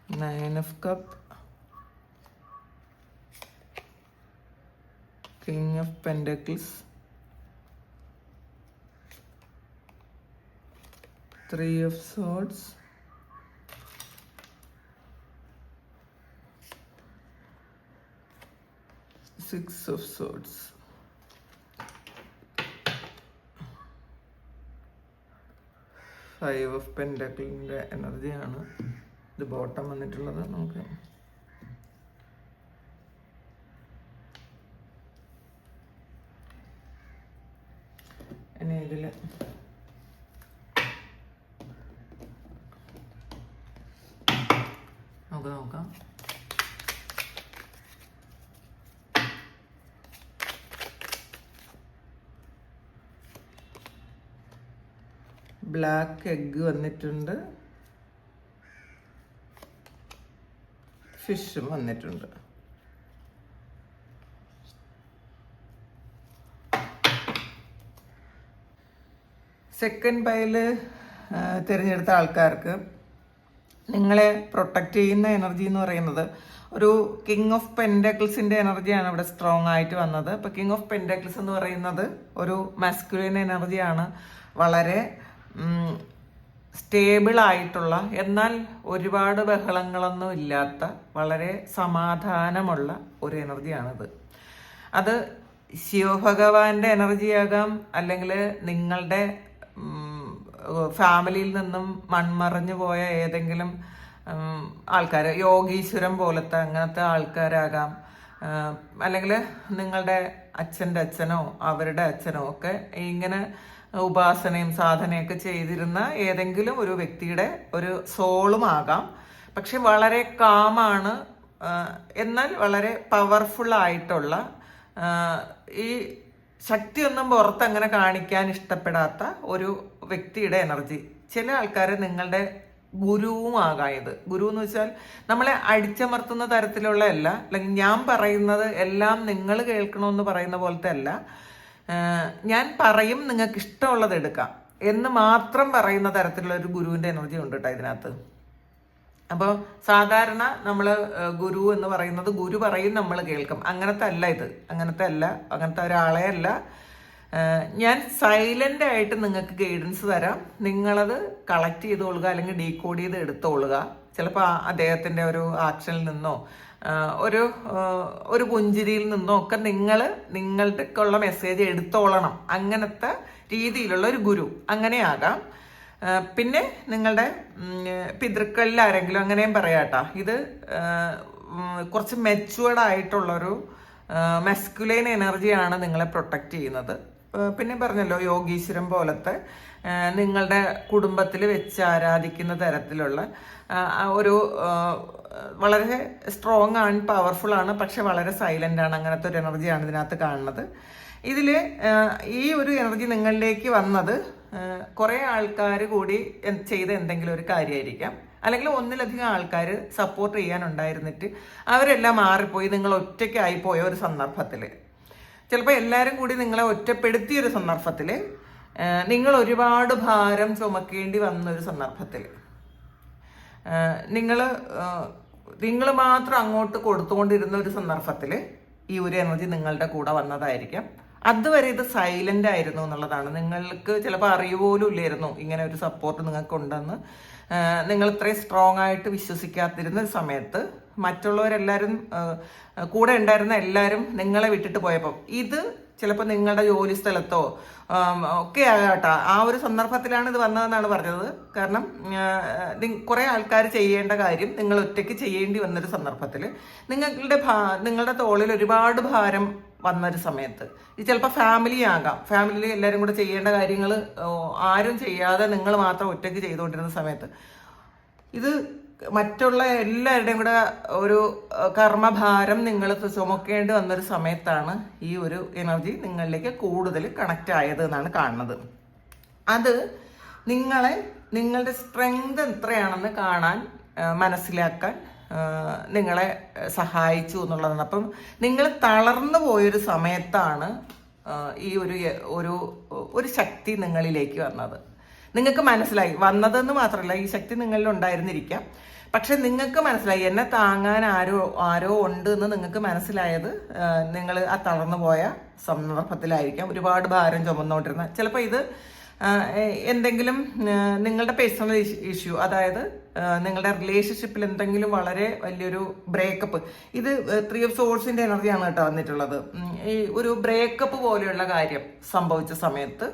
9 of Cups, King of Pentacles, 3 of Swords, Six of Swords. Five of Pentacles എനർജിയാണ് ഇത് ബോട്ടം വന്നിട്ടുള്ളത്. നമുക്ക് ഇനി ഇതിൽ നമുക്ക് നോക്കാം. ബ്ലാക്ക് എഗ്ഗ് വന്നിട്ടുണ്ട്, ഫിഷും വന്നിട്ടുണ്ട്. സെക്കൻഡ് പൈല് തിരഞ്ഞെടുത്ത ആൾക്കാർക്ക് നിങ്ങളെ പ്രൊട്ടക്റ്റ് ചെയ്യുന്ന എനർജി എന്ന് പറയുന്നത് ഒരു കിങ് ഓഫ് പെൻഡക്കിൾസിന്റെ എനർജിയാണ് ഇവിടെ സ്ട്രോങ് ആയിട്ട് വന്നത്. അപ്പൊ കിങ് ഓഫ് പെൻഡക്കിൾസ് എന്ന് പറയുന്നത് ഒരു മാസ്കുലിൻ എനർജിയാണ്, വളരെ സ്റ്റേബിൾ ആയിട്ടുള്ള, എന്നാൽ ഒരുപാട് ബഹളങ്ങളൊന്നും ഇല്ലാത്ത, വളരെ സമാധാനമുള്ള ഒരു എനർജിയാണിത്. അത് ശിവഭഗവാന്റെ എനർജിയാകാം, അല്ലെങ്കിൽ നിങ്ങളുടെ ഫാമിലിയിൽ നിന്നും മൺമറഞ്ഞു പോയ ഏതെങ്കിലും ആൾക്കാർ, യോഗീശ്വരം പോലത്തെ അങ്ങനത്തെ ആൾക്കാരാകാം, അല്ലെങ്കിൽ നിങ്ങളുടെ അച്ഛൻ്റെ അച്ഛനോ അവരുടെ അച്ഛനോ ഒക്കെ ഇങ്ങനെ ഉപാസനയും സാധനയൊക്കെ ചെയ്തിരുന്ന ഏതെങ്കിലും ഒരു വ്യക്തിയുടെ ഒരു സോളും ആകാം. പക്ഷെ വളരെ കാമാണ്, എന്നാൽ വളരെ പവർഫുൾ ആയിട്ടുള്ള, ഈ ശക്തിയൊന്നും പുറത്ത് അങ്ങനെ കാണിക്കാൻ ഇഷ്ടപ്പെടാത്ത ഒരു വ്യക്തിയുടെ എനർജി. ചില ആൾക്കാർ നിങ്ങളുടെ ഗുരുവുമാകാം. ഇത് ഗുരു എന്ന് വെച്ചാൽ നമ്മളെ അടിച്ചമർത്തുന്ന തരത്തിലുള്ള അല്ല, അല്ലെങ്കിൽ ഞാൻ പറയുന്നത് എല്ലാം നിങ്ങൾ കേൾക്കണമെന്ന് പറയുന്ന പോലത്തെ അല്ല. ഞാൻ പറയും നിങ്ങൾക്ക് ഇഷ്ടമുള്ളത് എടുക്കാം എന്ന് മാത്രം പറയുന്ന തരത്തിലുള്ള ഒരു ഗുരുവിന്റെ എനർജി ഉണ്ട് കേട്ടോ ഇതിനകത്ത്. അപ്പോൾ സാധാരണ നമ്മൾ ഗുരു എന്ന് പറയുന്നത് ഗുരു പറയും നമ്മൾ കേൾക്കും, അങ്ങനത്തെ അല്ല ഇത്. അങ്ങനത്തെ ഒരാളെ അല്ല. ഞാൻ സൈലന്റ് ആയിട്ട് നിങ്ങൾക്ക് ഗൈഡൻസ് തരാം, നിങ്ങളത് കളക്ട് ചെയ്തോളുക അല്ലെങ്കിൽ ഡീകോഡ് ചെയ്ത് എടുത്തോളുക. ചിലപ്പോൾ അദ്ദേഹത്തിന്റെ ഒരു ആക്ഷനിൽ നിന്നോ ഒരു പുഞ്ചിരിയിൽ നിന്നോ ഒക്കെ നിങ്ങളുടെക്കുള്ള മെസ്സേജ് എടുത്തോളണം. അങ്ങനത്തെ രീതിയിലുള്ള ഒരു ഗുരു അങ്ങനെയാകാം. പിന്നെ നിങ്ങളുടെ പിതൃക്കളിൽ ആരെങ്കിലും, അങ്ങനെയും പറയാട്ടാ. ഇത് കുറച്ച് മെച്യൂർഡ് ആയിട്ടുള്ളൊരു മസ്കുലൈൻ എനർജിയാണ് നിങ്ങളെ പ്രൊട്ടക്റ്റ് ചെയ്യുന്നത്. പിന്നെ പറഞ്ഞല്ലോ യോഗീശ്വരം പോലത്തെ നിങ്ങളുടെ കുടുംബത്തിൽ വെച്ച് ആരാധിക്കുന്ന തരത്തിലുള്ള ഒരു വളരെ സ്ട്രോങ് ആണ്, പവർഫുൾ ആണ്, പക്ഷെ വളരെ സൈലന്റ് ആണ്. അങ്ങനത്തെ ഒരു എനർജിയാണ് ഇതിനകത്ത് കാണുന്നത്. ഇതിൽ ഈ ഒരു എനർജി നിങ്ങളിലേക്ക് വന്നത് കുറേ ആൾക്കാർ കൂടി ചെയ്ത എന്തെങ്കിലും ഒരു കാര്യമായിരിക്കാം, അല്ലെങ്കിൽ ഒന്നിലധികം ആൾക്കാർ സപ്പോർട്ട് ചെയ്യാനുണ്ടായിരുന്നിട്ട് അവരെല്ലാം മാറിപ്പോയി നിങ്ങൾ ഒറ്റയ്ക്കായി പോയ ഒരു സന്ദർഭത്തിൽ, ചിലപ്പോൾ എല്ലാവരും കൂടി നിങ്ങളെ ഒറ്റപ്പെടുത്തിയൊരു സന്ദർഭത്തിൽ, നിങ്ങൾ ഒരുപാട് ഭാരം ചുമക്കേണ്ടി വന്നൊരു സന്ദർഭത്തിൽ, നിങ്ങൾ മാത്രം അങ്ങോട്ട് കൊടുത്തുകൊണ്ടിരുന്ന ഒരു സന്ദർഭത്തിൽ ഈ ഒരു എനർജി നിങ്ങളുടെ കൂടെ വന്നതായിരിക്കാം. അതുവരെ ഇത് സൈലന്റ് ആയിരുന്നു എന്നുള്ളതാണ്. നിങ്ങൾക്ക് ചിലപ്പോൾ അറിയുപോലും ഇല്ലായിരുന്നു ഇങ്ങനെ ഒരു സപ്പോർട്ട് നിങ്ങൾക്കുണ്ടെന്ന്. നിങ്ങൾ ഇത്രയും സ്ട്രോങ് ആയിട്ട് വിശ്വസിക്കാതിരുന്ന സമയത്ത് മറ്റുള്ളവരെല്ലാവരും, കൂടെ ഉണ്ടായിരുന്ന എല്ലാവരും നിങ്ങളെ വിട്ടിട്ട് പോയപ്പോൾ, ഇത് ചിലപ്പോൾ നിങ്ങളുടെ ജോലി സ്ഥലത്തോ ഒക്കെ ആകട്ടെ, ആ ഒരു സന്ദർഭത്തിലാണ് ഇത് വന്നതെന്നാണ് പറഞ്ഞത്. കാരണം കുറേ ആൾക്കാർ ചെയ്യേണ്ട കാര്യം നിങ്ങൾ ഒറ്റയ്ക്ക് ചെയ്യേണ്ടി വന്നൊരു സന്ദർഭത്തിൽ നിങ്ങളുടെ തോളിൽ ഒരുപാട് ഭാരം വന്നൊരു സമയത്ത്, ഇത് ചിലപ്പോൾ ഫാമിലി ആകാം, ഫാമിലിയിൽ എല്ലാവരും കൂടെ ചെയ്യേണ്ട കാര്യങ്ങൾ ആരും ചെയ്യാതെ നിങ്ങൾ മാത്രം ഒറ്റയ്ക്ക് ചെയ്തുകൊണ്ടിരുന്ന സമയത്ത്, ഇത് മറ്റുള്ള എല്ലാവരുടെയും കൂടെ ഒരു കർമ്മഭാരം നിങ്ങൾ ചുമക്കേണ്ടി വന്നൊരു സമയത്താണ് ഈ ഒരു എനർജി നിങ്ങളിലേക്ക് കൂടുതൽ കണക്റ്റ് ആയത് എന്നാണ് കാണുന്നത്. അത് നിങ്ങളുടെ സ്ട്രെങ്ത് എത്രയാണെന്ന് കാണാൻ മനസ്സിലാക്കാൻ നിങ്ങളെ സഹായിച്ചു എന്നുള്ളതാണ്. അപ്പം നിങ്ങൾ തളർന്നു പോയൊരു സമയത്താണ് ഈ ഒരു ഒരു ശക്തി നിങ്ങളിലേക്ക് വന്നത്. നിങ്ങൾക്ക് മനസ്സിലായി വന്നതെന്ന് മാത്രമല്ല, ഈ ശക്തി നിങ്ങളിൽ ഉണ്ടായിരുന്നിരിക്കാം. പക്ഷെ നിങ്ങൾക്ക് മനസ്സിലായി എന്നെ താങ്ങാൻ ആരോ ഉണ്ട് എന്ന് നിങ്ങൾക്ക് മനസ്സിലായത് നിങ്ങൾ ആ തളർന്നു പോയ സന്ദർഭത്തിലായിരിക്കാം. ഒരുപാട് ഭാരം ചുമന്നുകൊണ്ടിരുന്ന ചിലപ്പോൾ ഇത് എന്തെങ്കിലും നിങ്ങളുടെ പേഴ്സണൽ ഇഷ്യൂ, അതായത് നിങ്ങളുടെ റിലേഷൻഷിപ്പിൽ എന്തെങ്കിലും വളരെ വലിയൊരു ബ്രേക്കപ്പ്, ഇത് 3 of Swordsന്റെ എനർജിയാണ് കേട്ടോ വന്നിട്ടുള്ളത്. ഈ ഒരു ബ്രേക്കപ്പ് പോലെയുള്ള കാര്യം സംഭവിച്ച സമയത്ത്,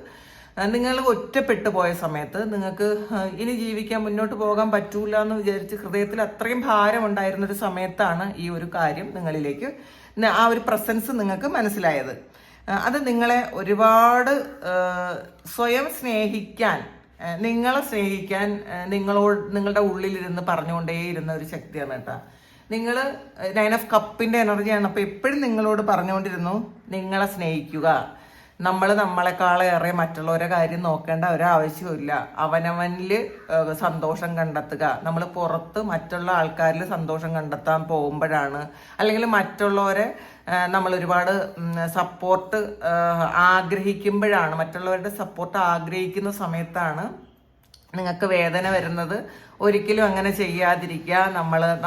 നിങ്ങൾ ഒറ്റപ്പെട്ടു പോയ സമയത്ത്, നിങ്ങൾക്ക് ഇനി ജീവിക്കാൻ മുന്നോട്ട് പോകാൻ പറ്റൂല എന്ന് വിചാരിച്ച് ഹൃദയത്തിൽ അത്രയും ഭാരം ഉണ്ടായിരുന്നൊരു സമയത്താണ് ഈ ഒരു കാര്യം നിങ്ങളിലേക്ക്, ആ ഒരു പ്രസൻസ് നിങ്ങൾക്ക് മനസ്സിലായത്. അത് നിങ്ങളെ ഒരുപാട് സ്വയം സ്നേഹിക്കാൻ, നിങ്ങളെ സ്നേഹിക്കാൻ നിങ്ങളുടെ ഉള്ളിലിരുന്ന് പറഞ്ഞുകൊണ്ടേയിരുന്ന ഒരു ശക്തിയാണ് കേട്ടോ. നിങ്ങൾ 9 of Cupന്റെ എനർജിയാണ്. അപ്പോൾ എപ്പോഴും നിങ്ങളോട് പറഞ്ഞുകൊണ്ടിരുന്നു, നിങ്ങളെ സ്നേഹിക്കുക, നമ്മളെക്കാളേറെ മറ്റുള്ളവരെ കാര്യം നോക്കേണ്ട ഒരാവശ്യമില്ല, അവനവനിൽ സന്തോഷം കണ്ടെത്തുക. നമ്മൾ പുറത്ത് മറ്റുള്ള ആൾക്കാരിൽ സന്തോഷം കണ്ടെത്താൻ പോകുമ്പോഴാണ്, അല്ലെങ്കിൽ മറ്റുള്ളവരെ നമ്മൾ ഒരുപാട് സപ്പോർട്ട് ആഗ്രഹിക്കുമ്പോഴാണ്, മറ്റുള്ളവരുടെ സപ്പോർട്ട് ആഗ്രഹിക്കുന്ന സമയത്താണ് നിങ്ങൾക്ക് വേദന വരുന്നത്. ഒരിക്കലും അങ്ങനെ ചെയ്യാതിരിക്കുക.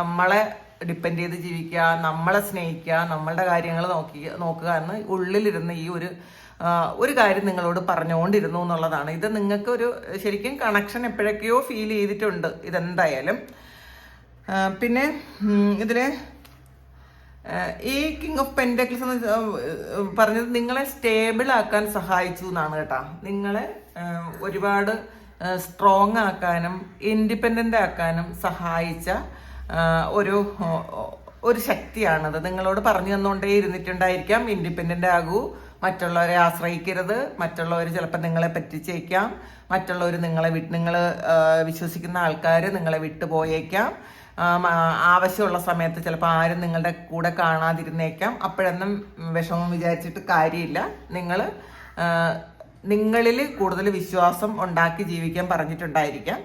നമ്മളെ ഡിപ്പെൻഡ് ചെയ്ത് ജീവിക്കുക, നമ്മളെ സ്നേഹിക്കുക, നമ്മളുടെ കാര്യങ്ങൾ നോക്കുക എന്ന് ഉള്ളിലിരുന്ന് ഈ ഒരു കാര്യം നിങ്ങളോട് പറഞ്ഞുകൊണ്ടിരുന്നു എന്നുള്ളതാണ്. ഇത് നിങ്ങൾക്ക് ഒരു ശരിക്കും കണക്ഷൻ എപ്പോഴൊക്കെയോ ഫീൽ ചെയ്തിട്ടുണ്ട് ഇതെന്തായാലും. പിന്നെ ഇതില് ഈ കിങ് ഓഫ് പെന്റക്കിൾസ് എന്ന് പറഞ്ഞത് നിങ്ങളെ സ്റ്റേബിൾ ആക്കാൻ സഹായിച്ചു എന്നാണ് കേട്ടോ. നിങ്ങളെ ഒരുപാട് സ്ട്രോങ് ആക്കാനും ഇൻഡിപെൻഡൻ്റ് ആക്കാനും സഹായിച്ച ഒരു ശക്തിയാണത്. നിങ്ങളോട് പറഞ്ഞു തന്നുകൊണ്ടേ ഇരുന്നിട്ടുണ്ടായിരിക്കാം, ഇൻഡിപെൻഡൻ്റ് ആകൂ, മറ്റുള്ളവരെ ആശ്രയിക്കരുത്, മറ്റുള്ളവർ ചിലപ്പോൾ നിങ്ങളെ പറ്റിച്ചേക്കാം, മറ്റുള്ളവർ നിങ്ങൾ വിശ്വസിക്കുന്ന ആൾക്കാർ നിങ്ങളെ വിട്ടുപോയേക്കാം, ആവശ്യമുള്ള സമയത്ത് ചിലപ്പോൾ ആരും നിങ്ങളുടെ കൂടെ കാണാതിരുന്നേക്കാം. അപ്പോഴൊന്നും വിഷമം വിചാരിച്ചിട്ട് കാര്യമില്ല. നിങ്ങളിൽ കൂടുതൽ വിശ്വാസം ഉണ്ടാക്കി ജീവിക്കാൻ പറഞ്ഞിട്ടുണ്ടായിരിക്കാം.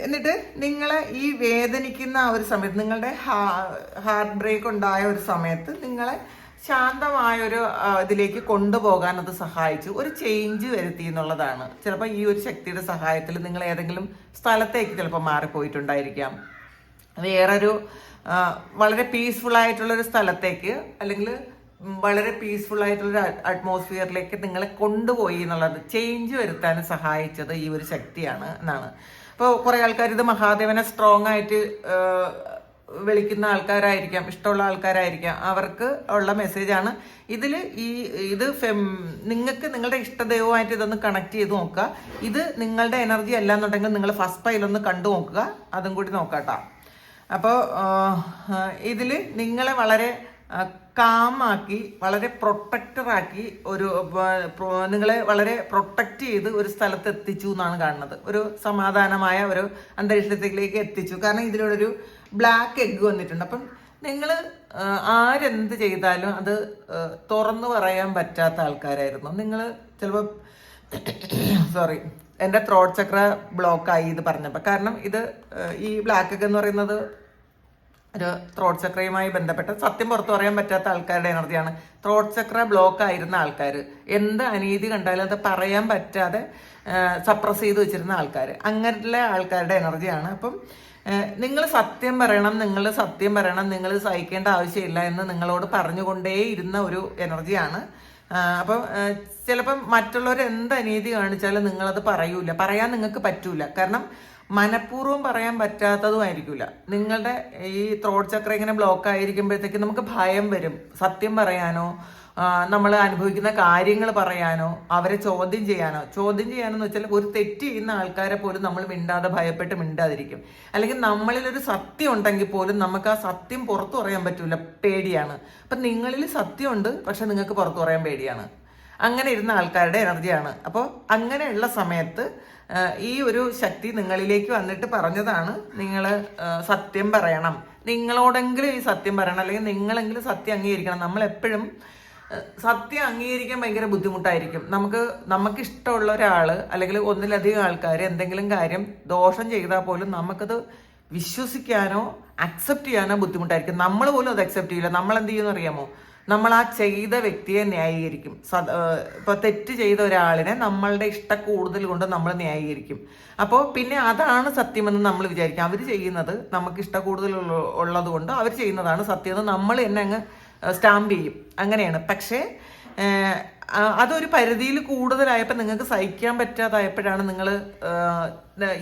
എന്നിട്ട് നിങ്ങളെ ഈ വേദനിക്കുന്ന ആ ഒരു സമയത്ത്, നിങ്ങളുടെ ഹാർട്ട് ബ്രേക്ക് ഉണ്ടായ ഒരു സമയത്ത് നിങ്ങളെ ശാന്തമായൊരു ഇതിലേക്ക് കൊണ്ടുപോകാൻ അത് സഹായിച്ചു, ഒരു ചേഞ്ച് വരുത്തി എന്നുള്ളതാണ്. ചിലപ്പോൾ ഈ ഒരു ശക്തിയുടെ സഹായത്തിൽ നിങ്ങൾ ഏതെങ്കിലും സ്ഥലത്തേക്ക് ചിലപ്പോൾ മാറിപ്പോയിട്ടുണ്ടായിരിക്കാം, വേറൊരു വളരെ പീസ്ഫുൾ ആയിട്ടുള്ളൊരു സ്ഥലത്തേക്ക്, അല്ലെങ്കിൽ വളരെ പീസ്ഫുൾ ആയിട്ടുള്ളൊരു അറ്റ്മോസ്ഫിയറിലേക്ക് നിങ്ങളെ കൊണ്ടുപോയി എന്നുള്ളത് ചേഞ്ച് വരുത്താൻ സഹായിച്ചത് ഈ ഒരു ശക്തിയാണ് എന്നാണ്. അപ്പോൾ കുറേ ആൾക്കാർ ഇത് മഹാദേവനെ സ്ട്രോങ് ആയിട്ട് വിളിക്കുന്ന ആൾക്കാരായിരിക്കാം, ഇഷ്ടമുള്ള ആൾക്കാരായിരിക്കാം, അവർക്ക് ഉള്ള മെസ്സേജാണ് ഇതിൽ. നിങ്ങൾക്ക് നിങ്ങളുടെ ഇഷ്ടദൈവമായിട്ട് ഇതൊന്ന് കണക്ട് ചെയ്ത് നോക്കുക. ഇത് നിങ്ങളുടെ എനർജി അല്ല എന്നുണ്ടെങ്കിൽ നിങ്ങൾ ഫസ്റ്റ് ഫയലൊന്ന് കണ്ടു നോക്കുക, അതും കൂടി നോക്കാട്ടോ. അപ്പോൾ ഇതിൽ നിങ്ങളെ വളരെ കാമാക്കി, വളരെ പ്രൊട്ടക്ടറാക്കി, നിങ്ങളെ വളരെ പ്രൊട്ടക്റ്റ് ചെയ്ത് ഒരു സ്ഥലത്ത് എത്തിച്ചു എന്നാണ് കാണുന്നത്. ഒരു സമാധാനമായ ഒരു അന്തരീക്ഷത്തിലേക്ക് എത്തിച്ചു. കാരണം ഇതിലൂടെ ബ്ലാക്ക് എഗ്ഗ് വന്നിട്ടുണ്ട്. അപ്പം നിങ്ങൾ ആരെന്ത് ചെയ്താലും അത് തുറന്നു പറയാൻ പറ്റാത്ത ആൾക്കാരായിരുന്നു നിങ്ങൾ. ചിലപ്പോൾ എൻ്റെ ത്രോട്ട് ചക്ര ബ്ലോക്കായി ഇത് പറഞ്ഞപ്പോൾ. കാരണം ഈ ബ്ലാക്ക് എഗ്ഗ് എന്ന് പറയുന്നത് ഒരു ത്രോട്ട് ചക്രയുമായി ബന്ധപ്പെട്ട സത്യം പുറത്തു പറയാൻ പറ്റാത്ത ആൾക്കാരുടെ എനർജിയാണ്. ത്രോട്ട് ചക്ര ബ്ലോക്ക് ആയിരുന്ന ആൾക്കാർ, എന്ത് അനീതി കണ്ടാലും അത് പറയാൻ പറ്റാതെ സപ്രസ് ചെയ്ത് വെച്ചിരുന്ന ആൾക്കാർ, അങ്ങനെയുള്ള ആൾക്കാരുടെ എനർജിയാണ്. അപ്പം നിങ്ങൾ സത്യം പറയണം, നിങ്ങൾ സഹിക്കേണ്ട ആവശ്യമില്ല എന്ന് നിങ്ങളോട് പറഞ്ഞുകൊണ്ടേ ഇരുന്ന ഒരു എനർജിയാണ്. അപ്പം ചിലപ്പം മറ്റുള്ളവർ എന്ത് അനീതി കാണിച്ചാലും നിങ്ങളത് പറയൂല, പറയാൻ നിങ്ങൾക്ക് പറ്റൂല. കാരണം മനഃപൂർവ്വം പറയാൻ പറ്റാത്തതുമായിരിക്കില്ല. നിങ്ങളുടെ ഈ ത്രോട്ട് ചക്ര ഇങ്ങനെ ബ്ലോക്ക് ആയിരിക്കുമ്പോഴത്തേക്ക് നമുക്ക് ഭയം വരും സത്യം പറയാനോ, നമ്മൾ അനുഭവിക്കുന്ന കാര്യങ്ങൾ പറയാനോ, അവരെ ചോദ്യം ചെയ്യാനെന്ന് വെച്ചാൽ ഒരു തെറ്റ് ചെയ്യുന്ന ആൾക്കാരെ പോലും നമ്മൾ ഭയപ്പെട്ട് മിണ്ടാതിരിക്കും. അല്ലെങ്കിൽ നമ്മളിലൊരു സത്യം ഉണ്ടെങ്കിൽ പോലും നമുക്ക് ആ സത്യം പുറത്തു പറയാൻ പറ്റൂല, പേടിയാണ്. അപ്പം നിങ്ങളിൽ സത്യമുണ്ട്, പക്ഷെ നിങ്ങൾക്ക് പുറത്തു പറയാൻ പേടിയാണ്. അങ്ങനെ ഇരുന്ന ആൾക്കാരുടെ എനർജിയാണ്. അപ്പോൾ അങ്ങനെയുള്ള സമയത്ത് ഈ ഒരു ശക്തി നിങ്ങളിലേക്ക് വന്നിട്ട് പറഞ്ഞതാണ്, നിങ്ങൾ സത്യം പറയണം, നിങ്ങളോടെങ്കിലും ഈ സത്യം പറയണം, അല്ലെങ്കിൽ നിങ്ങളെങ്കിലും സത്യം അംഗീകരിക്കണം. നമ്മളെപ്പോഴും സത്യം അംഗീകരിക്കാൻ ഭയങ്കര ബുദ്ധിമുട്ടായിരിക്കും. നമുക്ക് ഇഷ്ടമുള്ള ഒരാൾ അല്ലെങ്കിൽ ഒന്നിലധികം ആൾക്കാർ എന്തെങ്കിലും കാര്യം ദോഷം ചെയ്താൽ പോലും നമുക്കത് വിശ്വസിക്കാനോ അക്സെപ്റ്റ് ചെയ്യാനോ ബുദ്ധിമുട്ടായിരിക്കും. നമ്മൾ പോലും അത് അക്സെപ്റ്റ് ചെയ്യില്ല. നമ്മൾ എന്ത് ചെയ്യുമെന്ന് അറിയാമോ? നമ്മൾ ആ ചെയ്ത വ്യക്തിയെ ന്യായീകരിക്കും. ഇപ്പൊ തെറ്റ് ചെയ്ത ഒരാളിനെ നമ്മളുടെ കൂടുതൽ കൊണ്ട് നമ്മൾ ന്യായീകരിക്കും. അപ്പോൾ പിന്നെ അതാണ് സത്യമെന്ന് നമ്മൾ വിചാരിക്കും. അവർ ചെയ്യുന്നത് നമുക്ക് കൂടുതൽ ഉള്ളത് കൊണ്ട് അവർ ചെയ്യുന്നതാണ് സത്യമെന്ന് നമ്മൾ തന്നെ അങ്ങ് സ്റ്റാമ്പ് ചെയ്യും. അങ്ങനെയാണ്. പക്ഷേ അതൊരു പരിധിയിൽ കൂടുതലായപ്പോൾ നിങ്ങൾക്ക് സഹിക്കാൻ പറ്റാതായപ്പോഴാണ് നിങ്ങൾ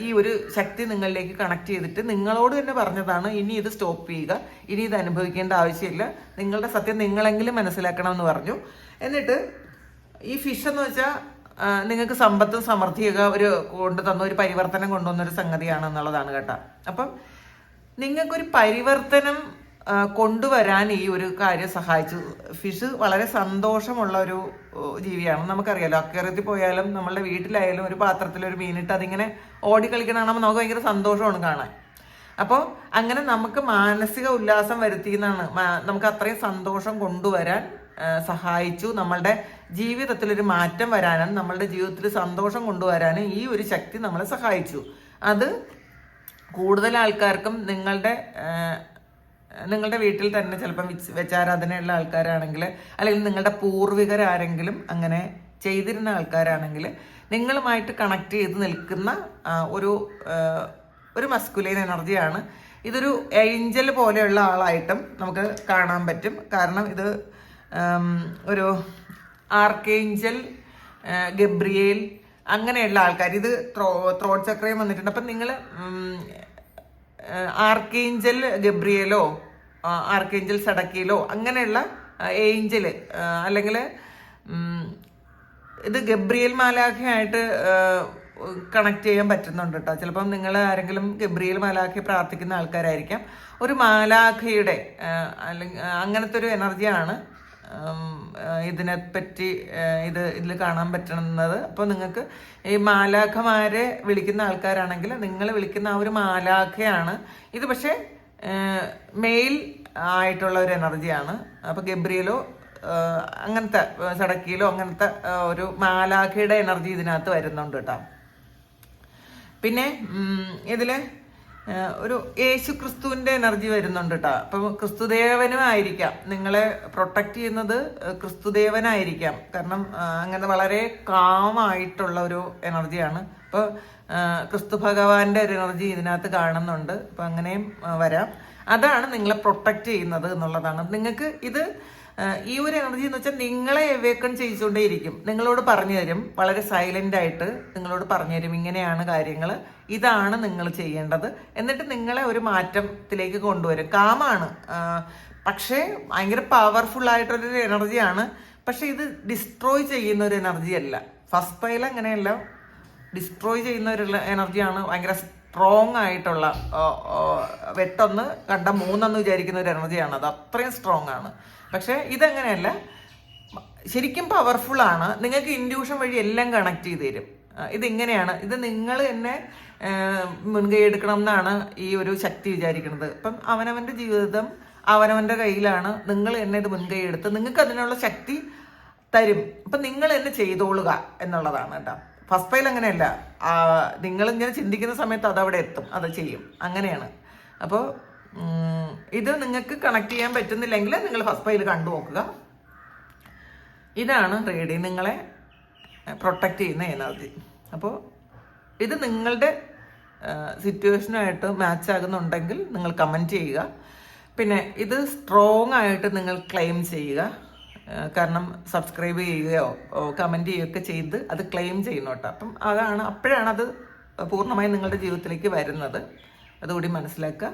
ഈ ഒരു ശക്തി നിങ്ങളിലേക്ക് കണക്ട് ചെയ്തിട്ട് നിങ്ങളോട് തന്നെ പറഞ്ഞതാണ്, ഇനി ഇത് സ്റ്റോപ്പ് ചെയ്യുക, ഇനി ഇത് അനുഭവിക്കേണ്ട ആവശ്യമില്ല, നിങ്ങളുടെ സത്യം നിങ്ങളെങ്കിലും മനസ്സിലാക്കണം എന്ന് പറഞ്ഞു. എന്നിട്ട് ഈ ഫിഷ് എന്ന് വെച്ചാൽ നിങ്ങൾക്ക് സമ്പത്തും സമൃദ്ധിയൊക്കെ ഒരു കൊണ്ടുതന്ന ഒരു പരിവർത്തനം കൊണ്ടുവന്നൊരു സംഗതിയാണ് എന്നുള്ളതാണ് കേട്ടോ. അപ്പം നിങ്ങൾക്കൊരു പരിവർത്തനം കൊണ്ടുവരാൻ ഈ ഒരു കാര്യം സഹായിച്ചു. ഫിഷ് വളരെ സന്തോഷമുള്ള ഒരു ജീവിയാണ്. നമുക്കറിയാലോ, അക്വേറിയത്തിൽ പോയാലും നമ്മളുടെ വീട്ടിലായാലും ഒരു പാത്രത്തിൽ ഒരു മീനിട്ട് അതിങ്ങനെ ഓടിക്കളിക്കണ കാണുമ്പോൾ നമുക്ക് ഭയങ്കര സന്തോഷമാണ് കാണാൻ. അപ്പോൾ അങ്ങനെ നമുക്ക് മാനസിക ഉല്ലാസം വരുത്തിയെന്നാണ്, നമുക്ക് അത്രയും സന്തോഷം കൊണ്ടുവരാൻ സഹായിച്ചു. നമ്മളുടെ ജീവിതത്തിലൊരു മാറ്റം വരാനും നമ്മളുടെ ജീവിതത്തിൽ സന്തോഷം കൊണ്ടുവരാനും ഈ ഒരു ശക്തി നമ്മളെ സഹായിച്ചു. അത് കൂടുതൽ ആൾക്കാർക്കും നിങ്ങളുടെ വീട്ടിൽ തന്നെ ചിലപ്പം വെച്ചാരാധനയുള്ള ആൾക്കാരാണെങ്കിൽ, അല്ലെങ്കിൽ നിങ്ങളുടെ പൂർവികരാരെങ്കിലും അങ്ങനെ ചെയ്തിരുന്ന ആൾക്കാരാണെങ്കിൽ നിങ്ങളുമായിട്ട് കണക്ട് ചെയ്ത് നിൽക്കുന്ന ഒരു മസ്കുലൈൻ എനർജിയാണ്. ഇതൊരു ഏഞ്ചൽ പോലെയുള്ള ആളായിട്ടും നമുക്ക് കാണാൻ പറ്റും. കാരണം ഇത് ഒരു ആർക്കേഞ്ചൽ ഗബ്രിയേൽ അങ്ങനെയുള്ള ആൾക്കാർ, ഇത് ത്രോട്ട് ചക്രയും വന്നിട്ടുണ്ട്. അപ്പം നിങ്ങൾ ആർക്കേഞ്ചൽ ഗബ്രിയേലോ ആർക്കേഞ്ചൽ സഡക്കിയിലോ അങ്ങനെയുള്ള ഏഞ്ചല്, അല്ലെങ്കിൽ ഇത് ഗബ്രിയേൽ മാലാഖയായിട്ട് കണക്ട് ചെയ്യാൻ പറ്റുന്നുണ്ട് കേട്ടോ. ചിലപ്പം നിങ്ങൾ ആരെങ്കിലും ഗബ്രിയേൽ മാലാഖയെ പ്രാർത്ഥിക്കുന്ന ആൾക്കാരായിരിക്കാം. ഒരു മാലാഖയുടെ അല്ലെങ്കിൽ അങ്ങനത്തെ ഒരു എനർജിയാണ് ഇതിനെപ്പറ്റി ഇതിൽ കാണാൻ പറ്റുന്നത്. അപ്പോൾ നിങ്ങൾക്ക് ഈ മാലാഖമാരെ വിളിക്കുന്ന ആൾക്കാരാണെങ്കിൽ നിങ്ങൾ വിളിക്കുന്ന ആ ഒരു മാലാഖയാണ് ഇത്. പക്ഷേ മെയിൽ ആയിട്ടുള്ള ഒരു എനർജിയാണ്. അപ്പോൾ ഗബ്രിയേലോ അങ്ങനത്തെ സടക്കിയിലോ അങ്ങനത്തെ ഒരു മാലാഖയുടെ എനർജി ഇതിനകത്ത് വരുന്നുണ്ട് കേട്ടോ. പിന്നെ ഇതില് ഒരു യേശു ക്രിസ്തുവിന്റെ എനർജി വരുന്നുണ്ട് കേട്ടോ. അപ്പം ക്രിസ്തുദേവനും ആയിരിക്കാം നിങ്ങളെ പ്രൊട്ടക്ട് ചെയ്യുന്നത്, ക്രിസ്തുദേവനായിരിക്കാം. കാരണം അങ്ങനെ വളരെ കാമായിട്ടുള്ള ഒരു എനർജിയാണ്. അപ്പോൾ ക്രിസ്തു ഭഗവാന്റെ ഒരു എനർജി ഇതിനകത്ത് കാണുന്നുണ്ട്. അപ്പം അങ്ങനെയും വരാം. അതാണ് നിങ്ങളെ പ്രൊട്ടക്ട് ചെയ്യുന്നത് എന്നുള്ളതാണ്. നിങ്ങൾക്ക് ഇത് ഈ ഒരു എനർജി എന്ന് വെച്ചാൽ നിങ്ങളെ എവേക്കൺ ചെയ്യിച്ചുകൊണ്ടേയിരിക്കും. നിങ്ങളോട് പറഞ്ഞു തരും, വളരെ സൈലന്റ് ആയിട്ട് നിങ്ങളോട് പറഞ്ഞു തരും, ഇങ്ങനെയാണ് കാര്യങ്ങൾ, ഇതാണ് നിങ്ങൾ ചെയ്യേണ്ടത്. എന്നിട്ട് നിങ്ങളെ ഒരു മാറ്റത്തിലേക്ക് കൊണ്ടുവരും. കാമാണ്, പക്ഷേ ഭയങ്കര പവർഫുൾ ആയിട്ടൊരു എനർജിയാണ്. പക്ഷെ ഇത് ഡിസ്ട്രോയ് ചെയ്യുന്ന ഒരു എനർജി അല്ല. ഫസ്റ്റ് പൈൽ അങ്ങനെയല്ല, ഡിസ്ട്രോയ് ചെയ്യുന്ന ഒരു എനർജിയാണ്. ഭയങ്കര സ്ട്രോങ് ആയിട്ടുള്ള, വെട്ടൊന്ന് കണ്ട മൂന്നെന്ന് വിചാരിക്കുന്ന ഒരു എനർജിയാണ്. അത് അത്രയും സ്ട്രോങ് ആണ്. പക്ഷെ ഇതെങ്ങനെയല്ല, ശരിക്കും പവർഫുൾ ആണ്. നിങ്ങൾക്ക് ഇൻഡ്യൂഷൻ വഴി എല്ലാം കണക്ട് ചെയ്ത് തരും. ഇതിങ്ങനെയാണ്, ഇത് നിങ്ങൾ തന്നെ മുൻകൈ എടുക്കണം എന്നാണ് ഈ ഒരു ശക്തി വിചാരിക്കുന്നത്. അപ്പം അവനവൻ്റെ ജീവിതം അവനവൻ്റെ കയ്യിലാണ്. നിങ്ങൾ തന്നെ ഇത് മുൻകൈ എടുത്ത് നിങ്ങൾക്ക് അതിനുള്ള ശക്തി തരും. അപ്പം നിങ്ങൾ തന്നെ ചെയ്തോളുക എന്നുള്ളതാണ് കേട്ടോ. ഫസ്റ്റ് പൈൽ അങ്ങനെയല്ല, നിങ്ങളിങ്ങനെ ചിന്തിക്കുന്ന സമയത്ത് അതവിടെ എത്തും, അത് ചെയ്യും, അങ്ങനെയാണ്. അപ്പോൾ ഇത് നിങ്ങൾക്ക് കണക്ട് ചെയ്യാൻ പറ്റുന്നില്ലെങ്കിൽ നിങ്ങൾ ഫസ്റ്റ് പൈൽ കണ്ടു നോക്കുക. ഇതാണ് റീഡിങ്, നിങ്ങളെ പ്രൊട്ടക്റ്റ് ചെയ്യുന്ന എനർജി. അപ്പോൾ ഇത് നിങ്ങളുടെ സിറ്റുവേഷനുമായിട്ട് മാച്ച് ആകുന്നുണ്ടെങ്കിൽ നിങ്ങൾ കമൻറ്റ് ചെയ്യുക. പിന്നെ ഇത് സ്ട്രോങ് ആയിട്ട് നിങ്ങൾ ക്ലെയിം ചെയ്യുക. കാരണം സബ്സ്ക്രൈബ് ചെയ്യുകയോ കമൻറ്റ് ചെയ്യുകയൊക്കെ ചെയ്ത് അത് ക്ലെയിം ചെയ്യുന്നു കേട്ടോ. അപ്പം അപ്പോഴാണ് അത് പൂർണ്ണമായും നിങ്ങളുടെ ജീവിതത്തിലേക്ക് വരുന്നത്. അതുകൂടി മനസ്സിലാക്കുക.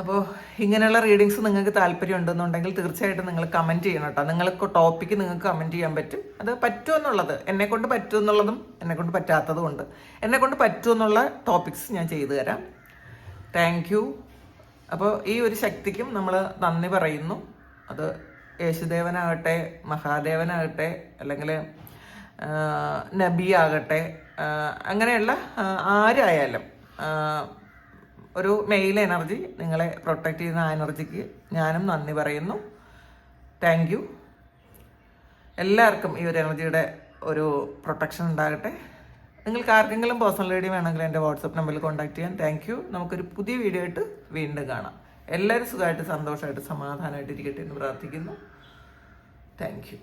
അപ്പോൾ ഇങ്ങനെയുള്ള റീഡിങ്സ് നിങ്ങൾക്ക് താല്പര്യം ഉണ്ടെന്നുണ്ടെങ്കിൽ തീർച്ചയായിട്ടും നിങ്ങൾ കമൻറ്റ് ചെയ്യണം കേട്ടോ. നിങ്ങൾക്ക് ടോപ്പിക്ക് നിങ്ങൾക്ക് കമൻറ്റ് ചെയ്യാൻ പറ്റും. അത് പറ്റുമെന്നുള്ളത്, എന്നെക്കൊണ്ട് പറ്റുമെന്നുള്ളതും എന്നെക്കൊണ്ട് പറ്റാത്തതും ഉണ്ട്. എന്നെക്കൊണ്ട് പറ്റുമെന്നുള്ള ടോപ്പിക്സ് ഞാൻ ചെയ്തു തരാം. Thank you. അപ്പോൾ ഈ ഒരു ശക്തിക്കും നമ്മൾ നന്ദി പറയുന്നു. അത് യേശുദേവനാകട്ടെ, മഹാദേവനാകട്ടെ, അല്ലെങ്കിൽ നബി ആകട്ടെ, അങ്ങനെയുള്ള ആരായാലും ഒരു മെയിൽ എനർജി നിങ്ങളെ പ്രൊട്ടക്റ്റ് ചെയ്യുന്ന ആ എനർജിക്ക് ഞാനും നന്ദി പറയുന്നു. Thank you. എല്ലാവർക്കും ഈ ഒരു എനർജിയുടെ ഒരു പ്രൊട്ടക്ഷൻ ഉണ്ടാകട്ടെ. നിങ്ങൾക്ക് ആർക്കെങ്കിലും പേഴ്സണൽ റീഡിംഗ് വേണമെങ്കിൽ എൻ്റെ വാട്സപ്പ് നമ്പറിൽ കോൺടാക്ട് ചെയ്യാം. Thank you. നമുക്കൊരു പുതിയ വീഡിയോ ആയിട്ട് വീണ്ടും കാണാം. എല്ലാവരും സുഖമായിട്ട് സന്തോഷമായിട്ട് സമാധാനമായിട്ട് ഇരിക്കട്ടെ എന്ന് പ്രാർത്ഥിക്കുന്നു. Thank you.